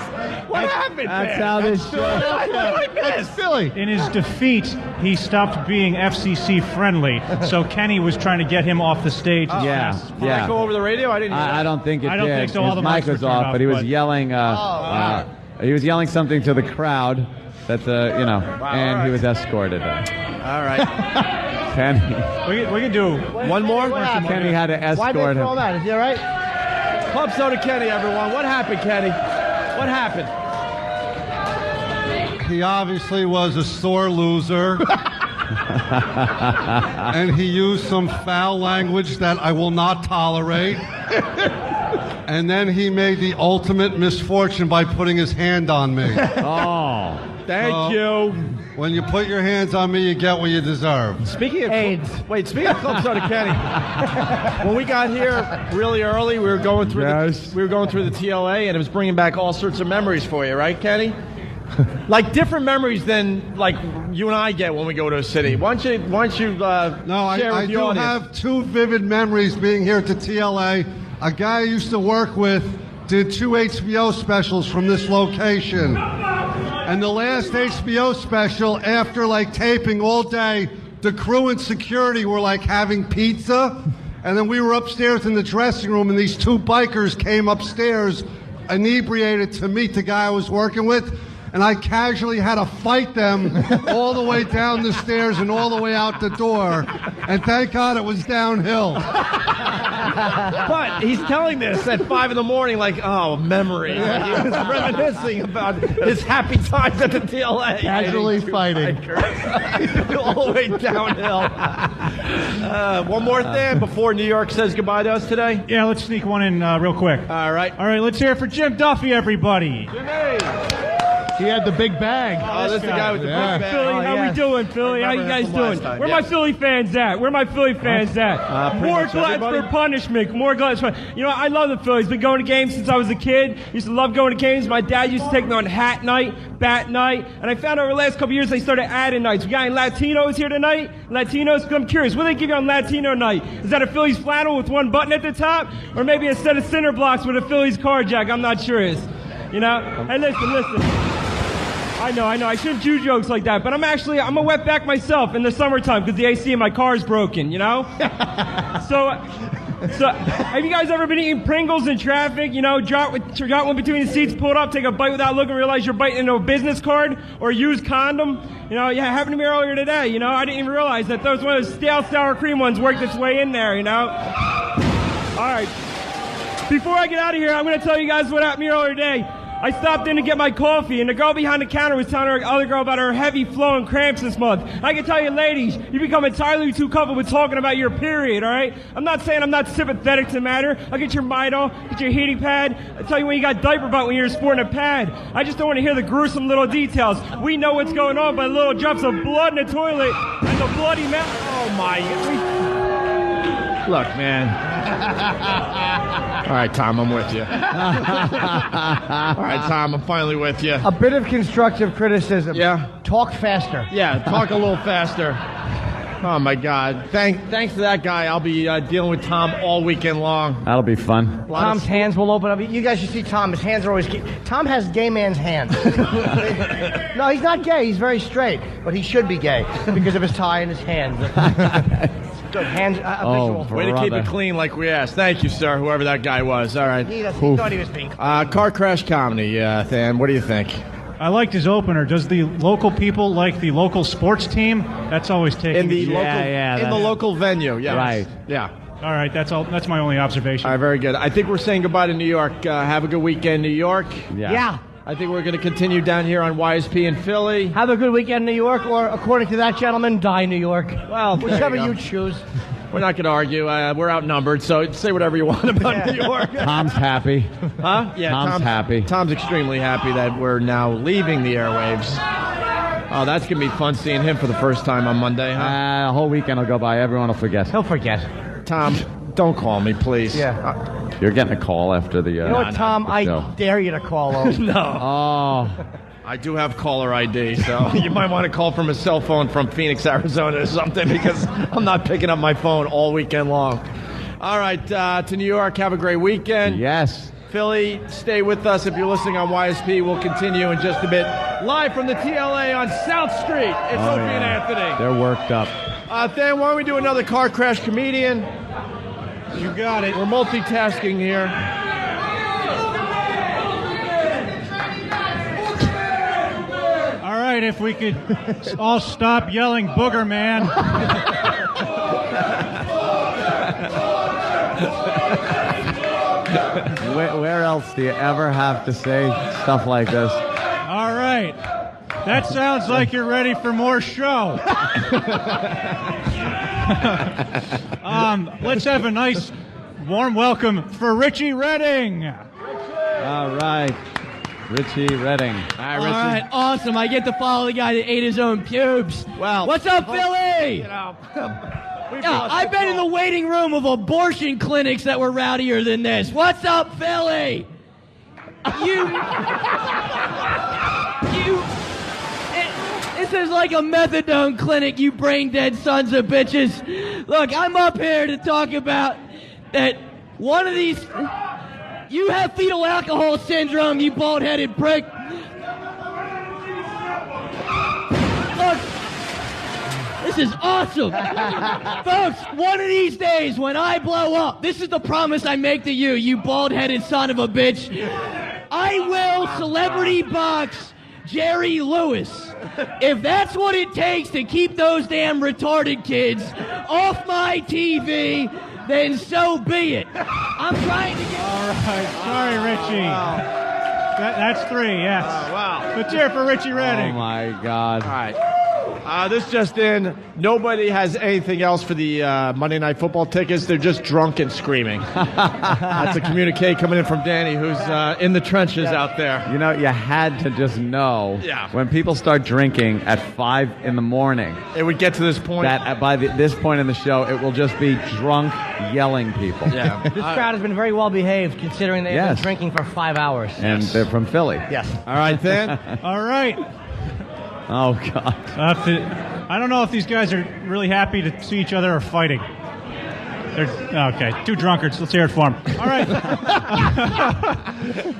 What happened? That's how this show. That's Philly. in his defeat, he stopped being FCC friendly. So Kenny was trying to get him off the stage. as fast as Did that go over the radio? I didn't hear I don't think it I don't did. think so. All His the mics mic was were turned off, but he was but- yelling. He was yelling something to the crowd. That's and he was escorted. All right. Kenny. We can do One more? What happened? Kenny had to Why'd they escort throw him. that? Is he all right? Club Soda Kenny, everyone. What happened, Kenny? What happened? He obviously was a sore loser. And he used some foul language that I will not tolerate. And then he made the ultimate misfortune by putting his hand on me. Oh. Thank you. When you put your hands on me, you get what you deserve. Speaking of AIDS. Speaking of Club Soda Kenny, when we got here really early, we were going through the TLA, and it was bringing back all sorts of memories for you, right, Kenny? Like different memories than like you and I get when we go to a city. Why don't you No, share I with the do audience? have two vivid memories being here at the TLA. A guy I used to work with did 2 HBO specials from this location. And the last HBO special, after like taping all day, the crew and security were like having pizza. And then we were upstairs in the dressing room, and these two bikers came upstairs inebriated to meet the guy I was working with. And I casually had to fight them all the way down the stairs and all the way out the door. And thank God it was downhill. But he's telling this at 5 in the morning, like, oh, memory. He was reminiscing about his happy times at the TLA. Casually fighting. All the way downhill. One more thing before New York says goodbye to us today. Yeah, let's sneak one in real quick. All right. All right, let's hear it for Jim Duffy, everybody. He had the big bag. Oh, this is the guy with the big bag. Philly, how we doing, Philly? How you guys doing? Where my Philly fans at? Where my Philly fans at? More much gluttons everybody. for punishment. More gluttons for... You know, I love the Phillies. Been going to games since I was a kid. Used to love going to games. My dad used to take me on hat night, bat night. And I found over the last couple years they started adding nights. We got any Latinos here tonight? Latinos? I'm curious. What do they give you on Latino night? Is that a Phillies flannel with one button at the top? Or maybe a set of cinder blocks with a Phillies car jack? I'm not sure. You know? Hey, listen. I know. I shouldn't do jokes like that, but I'm a wetback myself in the summertime because the AC in my car is broken, you know? So have you guys ever been eating Pringles in traffic? You know, drop one between the seats, pull it up, take a bite without looking, realize you're biting into a business card or a used condom? You know, yeah, it happened to me earlier today, you know? I didn't even realize that one of those stale sour cream ones worked its way in there, you know? All right. Before I get out of here, I'm going to tell you guys what happened to me earlier today. I stopped in to get my coffee, and the girl behind the counter was telling her other girl about her heavy flowing cramps this month. I can tell you, ladies, you become entirely too comfortable with talking about your period, all right? I'm not saying I'm not sympathetic to the matter. I'll get your Midol, get your heating pad. I'll tell you when you got diaper butt when you're sporting a pad. I just don't want to hear the gruesome little details. We know what's going on by little drops of blood in the toilet and the bloody mouth. Oh, my. Look, man. All right, Tom, I'm with you. All right, Tom, I'm finally with you. A bit of constructive criticism. Yeah? Talk faster. Yeah, talk a little faster. Oh, my God. Thanks to that guy, I'll be dealing with Tom all weekend long. That'll be fun. Tom's hands will open up. You guys should see Tom. His hands are always... Tom has gay man's hands. No, he's not gay. He's very straight. But he should be gay because of his tie and his hands. Good. Hands, visual. Way to keep it clean like we asked. Thank you, sir, whoever that guy was. All right. He thought he was being... Car crash comedy, Than. What do you think? I liked his opener. Does the local people like the local sports team? That's always taking in the local venue. Yes. Right. Yeah. All right. That's all. That's my only observation. All right. Very good. I think we're saying goodbye to New York. Have a good weekend, New York. Yeah. I think we're going to continue down here on YSP in Philly. Have a good weekend, New York, or according to that gentleman, die, New York. Well, whichever you choose. We're not going to argue. We're outnumbered, so say whatever you want about New York. Tom's happy. Huh? Yeah, Tom's happy. Tom's extremely happy that we're now leaving the airwaves. Oh, that's going to be fun seeing him for the first time on Monday, huh? A whole weekend will go by. Everyone will forget. He'll forget. Tom, don't call me, please. Yeah. You're getting a call after the... you know what, Tom? I dare you to call over. No. Oh. I do have caller ID, so you might want to call from a cell phone from Phoenix, Arizona or something, because I'm not picking up my phone all weekend long. All right, to New York, have a great weekend. Yes. Philly, stay with us. If you're listening on YSP, we'll continue in just a bit. Live from the TLA on South Street, it's Opie and Anthony. They're worked up. Than, why don't we do another car crash comedian? You got it. We're multitasking here. All right, if we could all stop yelling booger man. Where else do you ever have to say stuff like this? All right. That sounds like you're ready for more show. Let's have a nice warm welcome for Richie Redding. All right. Richie Redding. All right, awesome. I get to follow the guy that ate his own pubes. Well, what's up, Philly? You know, I've been in the waiting room of abortion clinics that were rowdier than this. What's up, Philly? This is like a methadone clinic, you brain-dead sons of bitches. Look, I'm up here to talk about that one of these... You have fetal alcohol syndrome, you bald-headed prick. Look, this is awesome. Folks, one of these days when I blow up, this is the promise I make to you, you bald-headed son of a bitch. I will celebrity box Jerry Lewis. If that's what it takes to keep those damn retarded kids off my TV, then so be it. I'm trying to get... All right. Sorry, Richie. Wow. That's three, yes. Wow. Let's hear for Richie Redding. Oh, my God. All right. This just in. Nobody has anything else for the Monday Night Football tickets. They're just drunk and screaming. That's a communique coming in from Danny, who's in the trenches out there. You know, you had to just know when people start drinking at 5 in the morning. It would get to this point. That by this point in the show, it will just be drunk, yelling people. Yeah. This crowd has been very well behaved, considering they've been drinking for 5 hours. And they're from Philly. Yes. All right, then. All right. Oh, God. I don't know if these guys are really happy to see each other or fighting. Okay, two drunkards. Let's hear it for them. All right.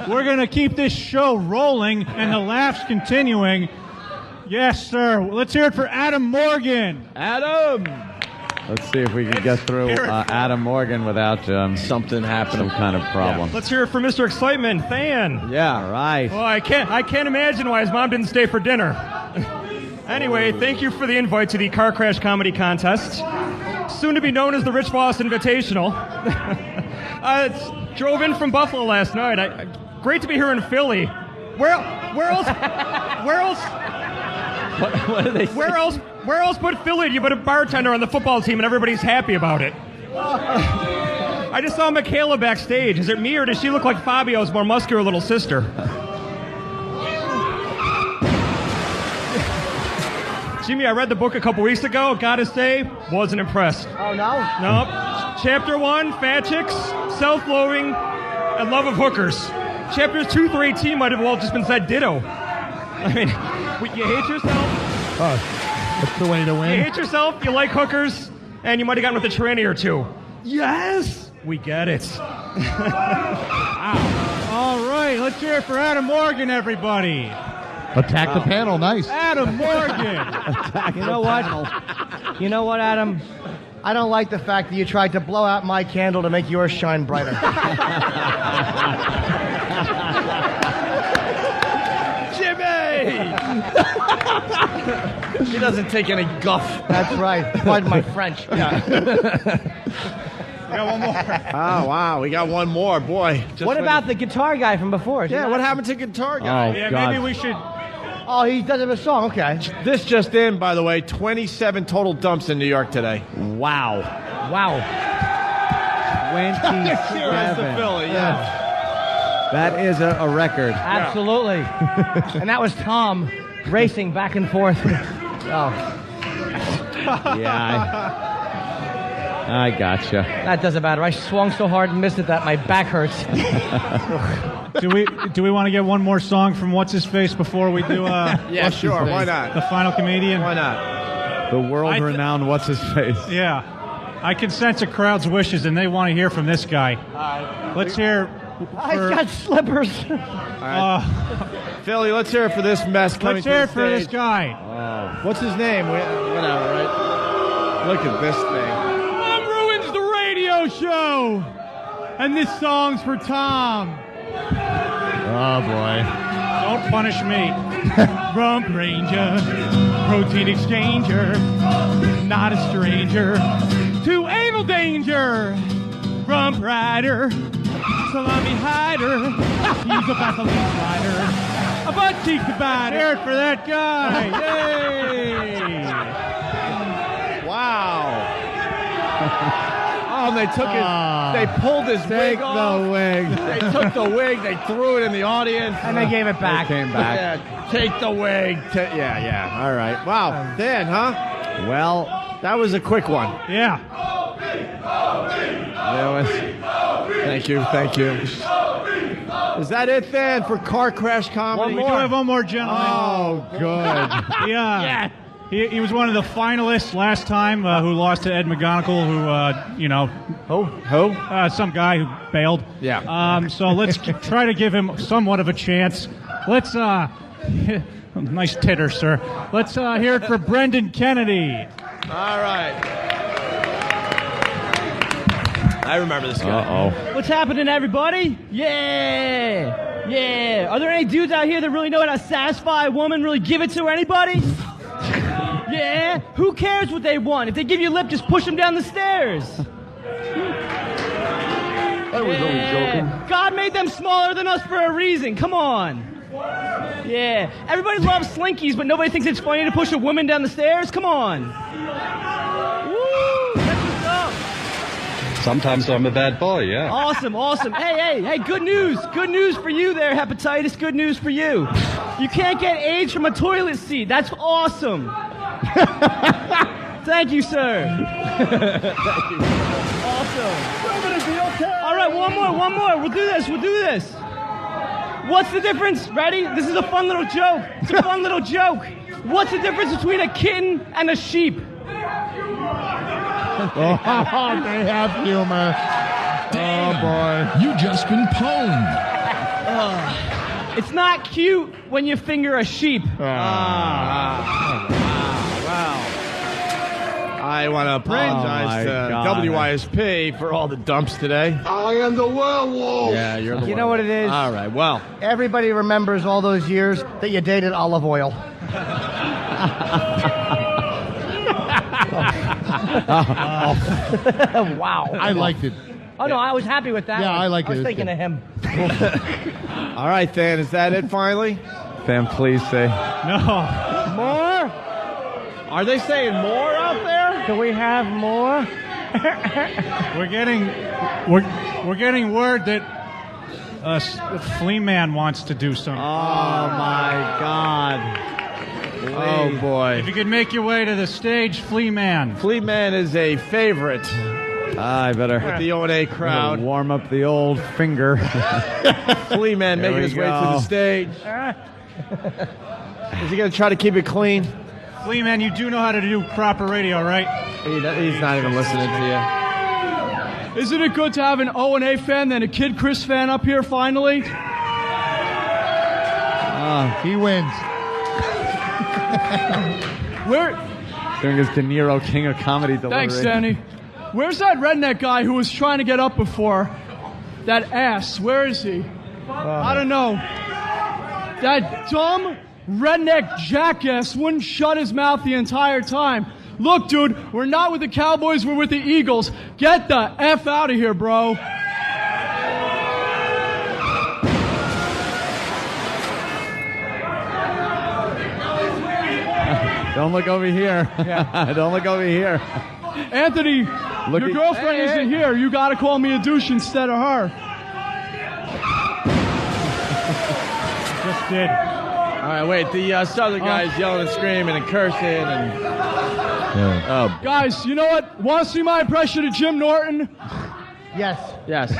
We're going to keep this show rolling and the laughs continuing. Yes, sir. Let's hear it for Adam Morgan. Adam! Let's see if we can get through Adam Morgan without something happening, some kind of problem. Let's hear it for Mr. Excitement, Than. Yeah, right. Well, I can't imagine why his mom didn't stay for dinner. Anyway, thank you for the invite to the Car Crash Comedy Contest, soon to be known as the Rich Boss Invitational. Drove in from Buffalo last night. Great to be here in Philly. Where else? What do they say? Where else but Philly do you put a bartender on the football team and everybody's happy about it? I just saw Michaela backstage. Is it me or does she look like Fabio's more muscular little sister? Jimmy, I read the book a couple weeks ago. Gotta say, wasn't impressed. Oh, no? Nope. Chapter 1, fat chicks, self-loathing, and love of hookers. Chapters 2 through 18 might have all just been said ditto. I mean, you hate yourself. Oh, that's the way to win. You hate yourself, you like hookers, and you might have gotten with a tranny or two. Yes! We get it. All right, let's hear it for Adam Morgan, everybody. Attack the panel, nice. Adam Morgan. You know what? You know what, Adam? I don't like the fact that you tried to blow out my candle to make yours shine brighter. Jimmy! He doesn't take any guff. That's right. Pardon my French. Yeah. We got one more. Oh, wow. We got one more. Boy. What about the guitar guy from before? Yeah, what happened to guitar guy? Oh, Yeah, God. maybe we should... Oh, he does have a song. Okay. This just in, by the way, 27 total dumps in New York today. Wow. Wow. 27. That's the Philly, yeah. That is a record. Absolutely. And that was Tom racing back and forth. Yeah, I gotcha. That doesn't matter. I swung so hard and missed it that my back hurts. Do we want to get one more song from What's His Face before we do? Yeah, sure. Why not? The final comedian. Why not? The world-renowned What's His Face. Yeah, I can sense a crowd's wishes, and they want to hear from this guy. Let's hear. I got slippers. Philly, let's hear it for this mess coming Let's hear it to for the this stage. guy. What's his name? Whatever, right? Look at this thing. Tom ruins the radio show. And this song's for Tom. Oh, boy. Don't punish me. Rump Ranger, protein exchanger, not a stranger to anal danger. Rump Rider, salami hider, he's a Vaseline slider, a butt cheek divider. Hear it for that guy. Yay! Wow. Oh, and they took they pulled his wig off. The wig. They took the wig, they threw it in the audience. And they gave it back. It came back. Yeah, take the wig. Yeah. All right. Wow. Dan, huh? Well, That was a quick one. Yeah. Thank you. Is that it then for Car Crash Comedy? We do have one more gentleman. Oh, good. Yeah. He was one of the finalists last time who lost to Ed McGonigal, who, some guy who bailed. Yeah. So let's try to give him somewhat of a chance. Let's, nice titter, sir. Let's hear it for Brendan Kennedy. All right. I remember this guy. Uh-oh. What's happening, everybody? Yeah. Yeah. Are there any dudes out here that really know how to satisfy a woman, really give it to her? Anybody? Yeah. Who cares what they want? If they give you a lip, just push them down the stairs. I was only joking. God made them smaller than us for a reason. Come on. Yeah. Everybody loves slinkies, but nobody thinks it's funny to push a woman down the stairs? Come on. Woo. That's what's up. Sometimes I'm a bad boy, yeah. Awesome. Hey, good news. Good news for you there, hepatitis. Good news for you. You can't get AIDS from a toilet seat. That's awesome. Thank you, sir. Thank you. Awesome. All right, one more. We'll do this. What's the difference? Ready? This is a fun little joke. It's a fun little joke. What's the difference between a kitten and a sheep? Oh, they have humor. Damn. Oh, boy. You just been pwned. It's not cute when you finger a sheep. Wow. I want to apologize to WISP for all the dumps today. I am the werewolf. Yeah, you're the You know what it is? All right, well. Everybody remembers all those years that you dated olive oil. Wow. I liked it. Oh, no, I was happy with that. Yeah, one. I liked I was it. thinking of him. All right, Than, is that it finally? Than, please say. No. More? Are they saying more out there? Do we have more? We're getting word that Flea Man wants to do something. Oh, my God. Oh, boy. If you could make your way to the stage, Flea Man. Flea Man is a favorite I better with the O&A crowd. warm up the old finger. Flea Man There making we his way go. to the stage. Is he going to try to keep it clean? Flea Man, you do know how to do proper radio, right? He's not even listening to you. Isn't it good to have an O&A fan than a Kid Chris fan up here finally? He wins. Where? Doing his De Niro King of Comedy delivery. Thanks, Danny. Where's that redneck guy who was trying to get up before? That ass. Where is he? I don't know. That dumb redneck jackass wouldn't shut his mouth the entire time. Look, dude, we're not with the Cowboys, we're with the Eagles. Get the F out of here, bro. Don't look over here. Don't look over here. Anthony, your girlfriend isn't here. You gotta call me a douche instead of her. Just did. All right, wait. The Southern guy's yelling and screaming and cursing and... Oh. Guys, you know what? Want to see my impression of Jim Norton? Yes. Yes.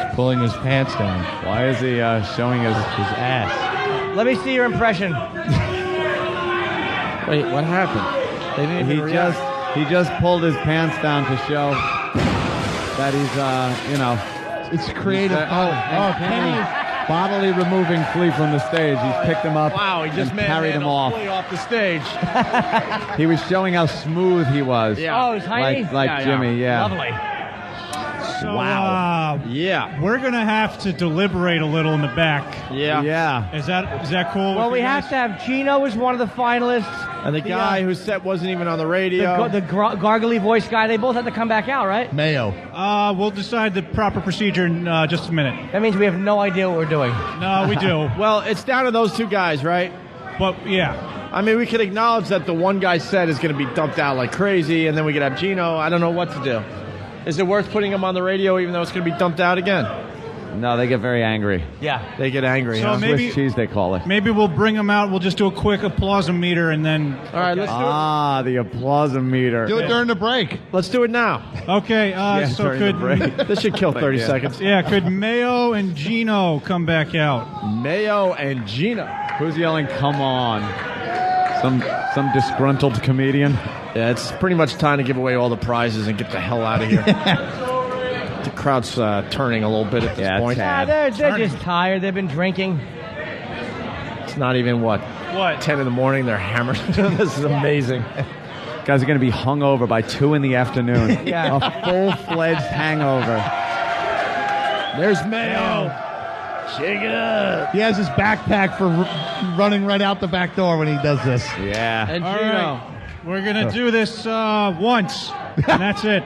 He's pulling his pants down. Why is he showing his ass? Let me see your impression. Wait, what happened? They didn't even react. He just pulled his pants down to show that he's It's creative. Kenny bodily removing Flea from the stage. He's picked him up. Wow, he just and carried him off. Flea off the stage. He was showing how smooth he was. Yeah. Oh, he's tiny? Like Jimmy, yeah. Lovely. So, yeah. We're going to have to deliberate a little in the back. Yeah. Yeah. Is that cool? Well, with we you have guys? to have Gino as one of the finalists. And the guy whose set wasn't even on the radio. The gargly voice guy, they both have to come back out, right? Mayo. We'll decide the proper procedure in just a minute. That means we have no idea what we're doing. No, we do. Well, it's down to those two guys, right? But, yeah. I mean, we could acknowledge that the one guy's set is going to be dumped out like crazy, and then we could have Gino. I don't know what to do. Is it worth putting him on the radio even though it's going to be dumped out again? No, they get very angry. Yeah. They get angry, So huh? maybe- Swiss cheese, they call it. Maybe we'll bring them out. We'll just do a quick applause-meter and then... All right, let's do it. Ah, the applause-meter. Do it during the break. Let's do it now. Okay, so during the break. This should kill 30 seconds. Yeah, could Mayo and Gino come back out? Mayo and Gino. Who's yelling, come on? Some disgruntled comedian? Yeah, it's pretty much time to give away all the prizes and get the hell out of here. The crowd's turning a little bit at this point. They're just tired. They've been drinking. It's not even, what? 10 in the morning, they're hammered. This is amazing. Guys are going to be hungover by 2 in the afternoon. Yeah. A full-fledged hangover. There's Mayo. Shake it up. He has his backpack for running right out the back door when he does this. Yeah. And All Gino. right. We're going to do this once, and that's it.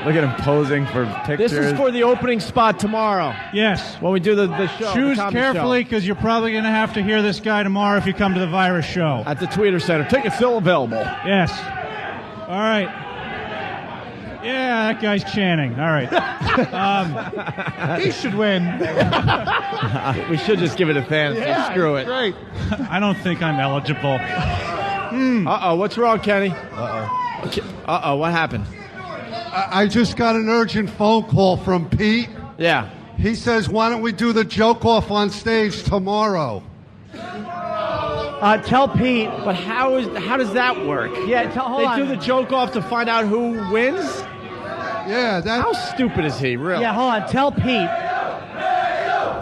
Look at him posing for pictures. This is for the opening spot tomorrow. Yes. When we do the show. Choose the comedy carefully, show. because you're probably going to have to hear this guy tomorrow if you come to the Virus show. At the Tweeter Center. Tickets still available. Yes. All right. Yeah, that guy's chanting. All right. He should win. We should just give it a fan. Screw it. Great. I don't think I'm eligible. Uh-oh, what's wrong, Kenny? Uh-oh, what happened? I just got an urgent phone call from Pete. Yeah. He says, why don't we do the joke off on stage tomorrow? Tell Pete. But how does that work? Yeah, hold on. They do the joke off to find out who wins? Yeah, How stupid is he, really? Yeah, hold on. Tell Pete.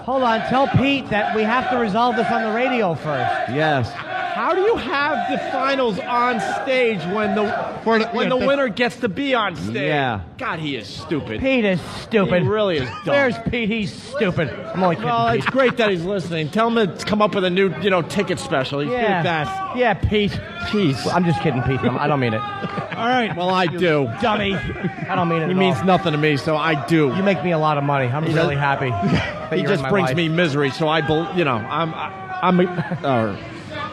Hold on. Tell Pete that we have to resolve this on the radio first. Yes. How do you have the finals on stage when the winner gets to be on stage? Yeah. God, he is stupid. Pete is stupid. He really is dumb. Where's Pete? He's stupid. I'm only kidding, Well, Pete. it's great that he's listening. Tell him to come up with a new, ticket special. He's good at that. Yeah, Pete. Jeez. I'm just kidding, Pete. I don't mean it. All right. Well, I do. Dummy. I don't mean it He at means all. nothing to me, so I do. You make me a lot of money. I'm really happy. that He you're just in my brings life. me misery, so I'm.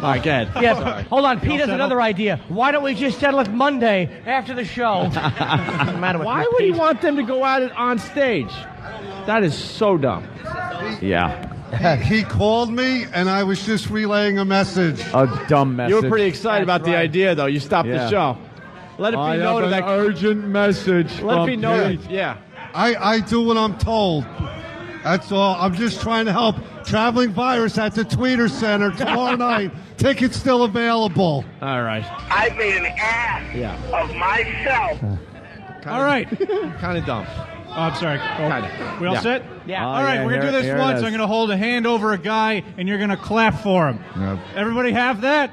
All right, go ahead. Yeah, hold on. Pete has another idea. Why don't we just settle it Monday after the show? Doesn't matter with Why you, would he Pete. want them to go at it on stage? That is so dumb. Yeah. He called me, and I was just relaying a message. A dumb message. You were pretty excited about the idea, though. You stopped the Yeah. show. Let it be I noted have an that. urgent message. Let it from be noted. Pete. Yeah. I do what I'm told. That's all. I'm just trying to help Traveling Virus at the Tweeter Center tomorrow night. Tickets still available. All right. I made an ass of myself. All right. Kind of dumb. Oh, I'm sorry. Kinda. We all Yeah. set? Yeah. All right, yeah, we're going to do here- this here it once. is. I'm going to hold a hand over a guy, and you're going to clap for him. Yep. Everybody have that?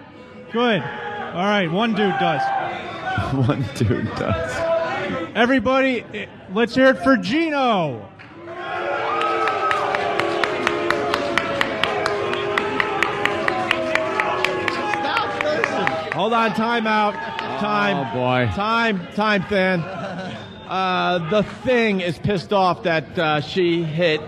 Good. All right, one dude does. One dude does. Everybody, let's hear it for Gino. Hold on. Time out. Time. Oh, boy. Time, Than. The Thing is pissed off that she hit.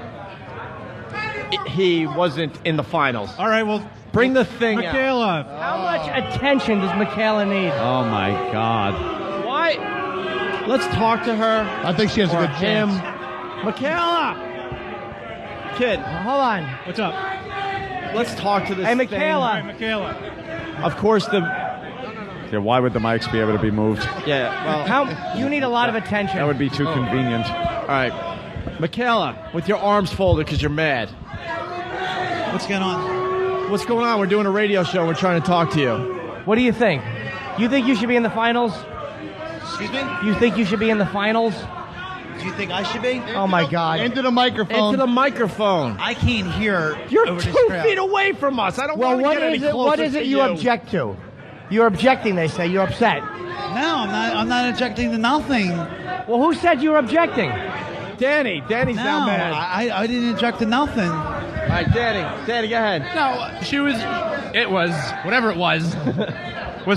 He wasn't in the finals. All right, well, Bring the Thing out. Michaela. How much attention does Michaela need? Oh, my God. Why? Let's talk to her. I think she has a Or good him. chance. Michaela! Kid, Hold on. What's up? let's talk to this Hey, All Michaela. right, Michaela. Thing. Of course, Yeah, why would the mics be able to be moved? well, How you need a lot of attention. That would be too convenient. all right. Michaela, with your arms folded because you're mad. What's going on? What's going on? We're doing a radio show. We're trying to talk to you. What do you think? You think you should be in the finals? Excuse me? You think you should be in the finals? Do you think I should be? Oh my God! Into the microphone. Into the microphone. I can't hear. You're over this 2 crowd. feet away from us. I don't Well, want what to get any is it? closer What is to it you object to? You're objecting. They say you're upset. No, I'm not objecting to nothing. Well, who said you were objecting? Danny's No, now mad. I didn't object to nothing. All right, Danny, go ahead. No, whatever it was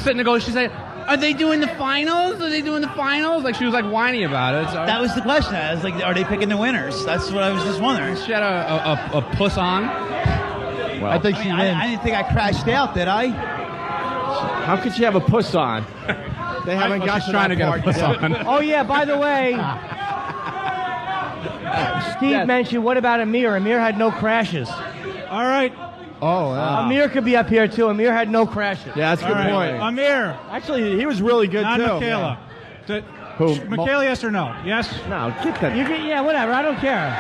sitting to go, she said, are they doing the finals? Are they doing the finals? Like, she was like whining about it. So That was the question. I was like, are they picking the winners? That's what I was just wondering. she had a puss on. Well, I think she wins. I didn't think I crashed out, did I? How could you have a puss on? They haven't got she's trying to get a puss on. Oh yeah. By the way, Steve Yes. mentioned. What about Amir? Amir had no crashes. All right. Oh, wow. Amir could be up here too. Amir had no crashes. Yeah, that's a good All right. point. Amir, Actually, he was really good not too. Michaela. Who? Michaela, yes or no? Yes? No, get that. You can, yeah, whatever. I don't care.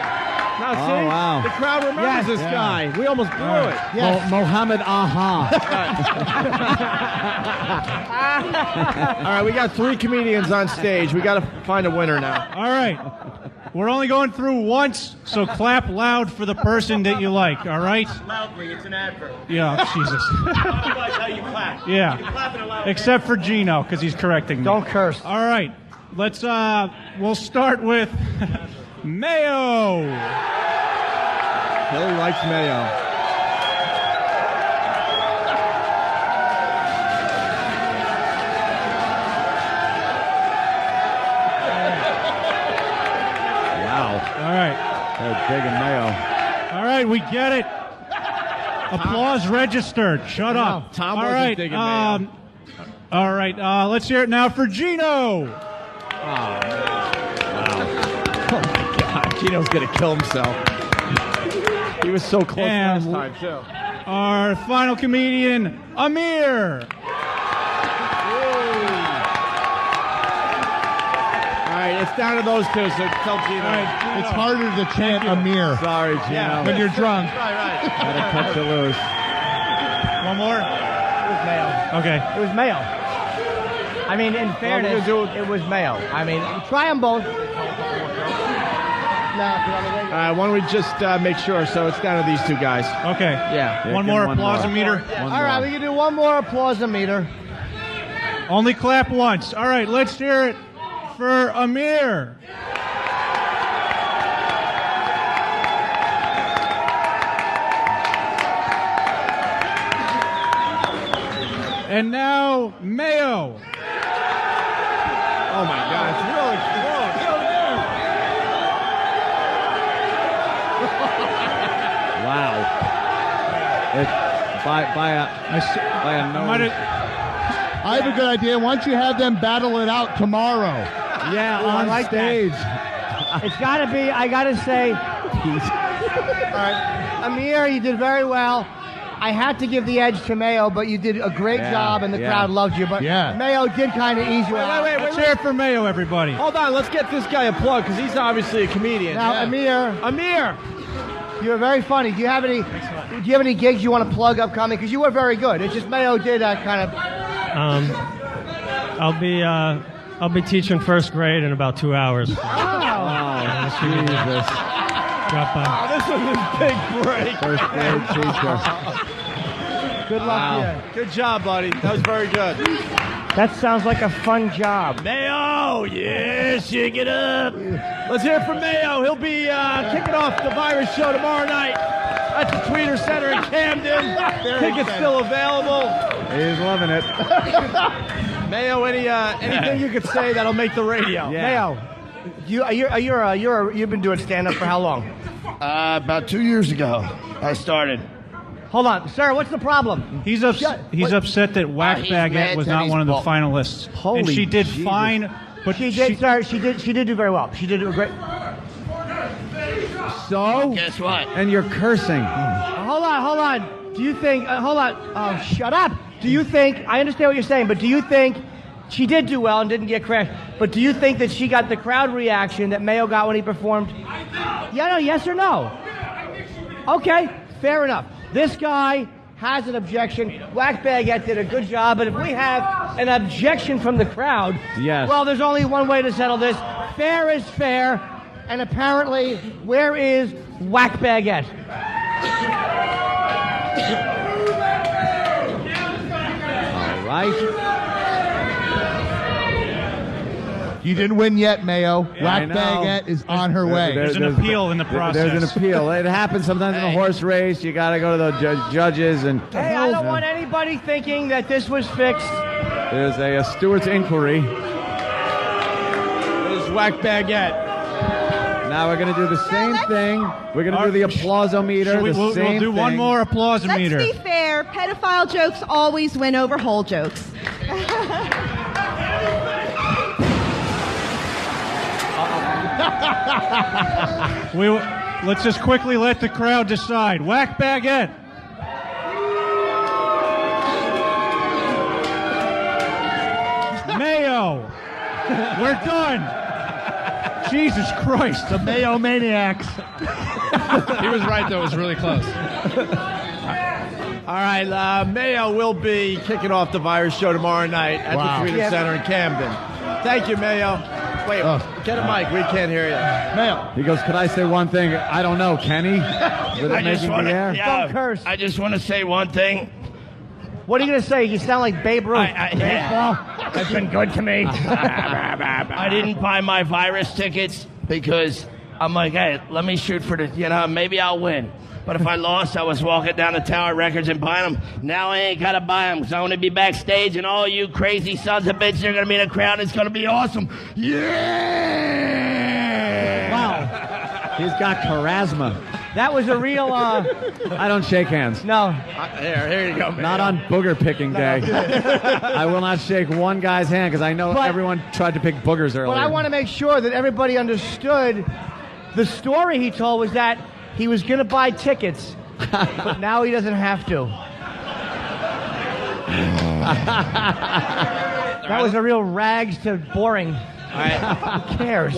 No, Oh, see? wow. The crowd remembers Yes. this guy. We almost blew it. Mohammed Aha. All right, we got 3 comedians on stage. We got to find a winner now. All right. We're only going through once, so clap loud for the person that you like, all right? Loudly, it's an advert. Yeah, Jesus. Otherwise, how you clap. Yeah. You clap in a loud Except for Gino, because he's correcting me. Don't curse. All right. Let's, we'll start with Mayo. Billy likes mayo. Wow. All right. They're digging Mayo. All right, we get it. Applause registered. Shut up. Tom all wasn't right. digging Mayo. All right. Let's hear it now for Gino. God, Gino's going to kill himself. He was so close And last time, too. our final comedian, Amir. All right, it's down to those two, so tell Gino. It's harder to chant Amir Sorry, Gino. when you're drunk. Right. Gotta cut you loose. No more? It was Mayo. Okay. It was Mayo. I mean, in fairness, it was Mayo. I mean, try them both. Why don't we just make sure? So it's down to these two guys. Okay. Yeah. One more applause-o-meter? All right, we can do one more applause-o-meter. Only clap once. All right, let's hear it for Amir. And now, Mayo. Oh, my God. It's really close. Wow. By a no. I have a good idea. Why don't you have them battle it out tomorrow? Yeah, Ooh, I on like stage. It's got to be, I got to say, all right, Amir, you did very well. I had to give the edge to Mayo, but you did a great job, and the crowd loved you. But Mayo did kind of ease you out. Wait. Let's hear it for Mayo, everybody. Hold on. Let's get this guy a plug because he's obviously a comedian. Now, Amir. You're very funny. Do you have any gigs you want to plug upcoming? Because you were very good. It's just Mayo did that kind of. I'll be teaching first grade in about 2 hours. Jesus. Drop by. This was his big break. First grade teacher. Good luck to you. Good job, buddy. That was very good. That sounds like a fun job. Mayo, yeah, shake it up. Let's hear it from Mayo. He'll be kicking off the Virus Show tomorrow night at the Tweeter Center in Camden. Tickets still available. He's loving it. Mayo, anything you could say that'll make the radio? Mayo, you've been doing stand-up for how long? About 2 years ago, I started. Hold on, sir. What's the problem? He's upset that Whack Baguette was not one of the finalists. Holy and she did Jesus. fine, but she did do very well. She did a great. So? Guess what? And you're cursing. Hold on. Do you think? Hold on. Oh, shut up. Do you think? I understand what you're saying, but do you think she did do well and didn't get crashed? But do you think that she got the crowd reaction that Mayo got when he performed? Yeah, no. Yes or no? Okay, fair enough. This guy has an objection. Whack Baguette did a good job, but if we have an objection from the crowd, well, there's only one way to settle this. Fair is fair, and apparently, where is Whack Baguette? All right. You didn't win yet, Mayo. Yeah, Whack Baguette is on her way. There's an appeal in the process. There's an appeal. It happens sometimes in a horse race. You got to go to the judges and. Hey, I don't want anybody thinking that this was fixed. There's a Stewart's inquiry. There's Whack Baguette. Now we're going to do the same thing. We're going to do the applause-o-meter. We'll do one more applause-o-meter. Let's be fair. Pedophile jokes always win over whole jokes. Let's just quickly let the crowd decide. Whack Baguette. Mayo. We're done. Jesus Christ. The Mayo Maniacs. He was right, though. It was really close. All right, Mayo will be kicking off the Virus Show tomorrow night at the Tweeter Center in Camden. Thank you, Mayo. Wait, get a mic. We can't hear you. Mayo. He goes, could I say one thing? I don't know, can he? With it making the air? Don't curse. I just want to say one thing. What are you going to say? You sound like Babe Ruth. Baseball has been good to me. I didn't buy my Virus tickets because I'm like, hey, let me shoot for maybe I'll win. But if I lost, I was walking down to Tower Records and buying them. Now I ain't got to buy them because I want to be backstage and all you crazy sons of bitches are going to be in the crowd. It's going to be awesome. Yeah! Wow. He's got charisma. That was a real... I don't shake hands. No. Here you go, man. Not on booger picking day. I will not shake one guy's hand because I know everyone tried to pick boogers earlier. But I want to make sure that everybody understood the story he told was that he was going to buy tickets, but now he doesn't have to. That was a real rags to boring. All right. Who cares?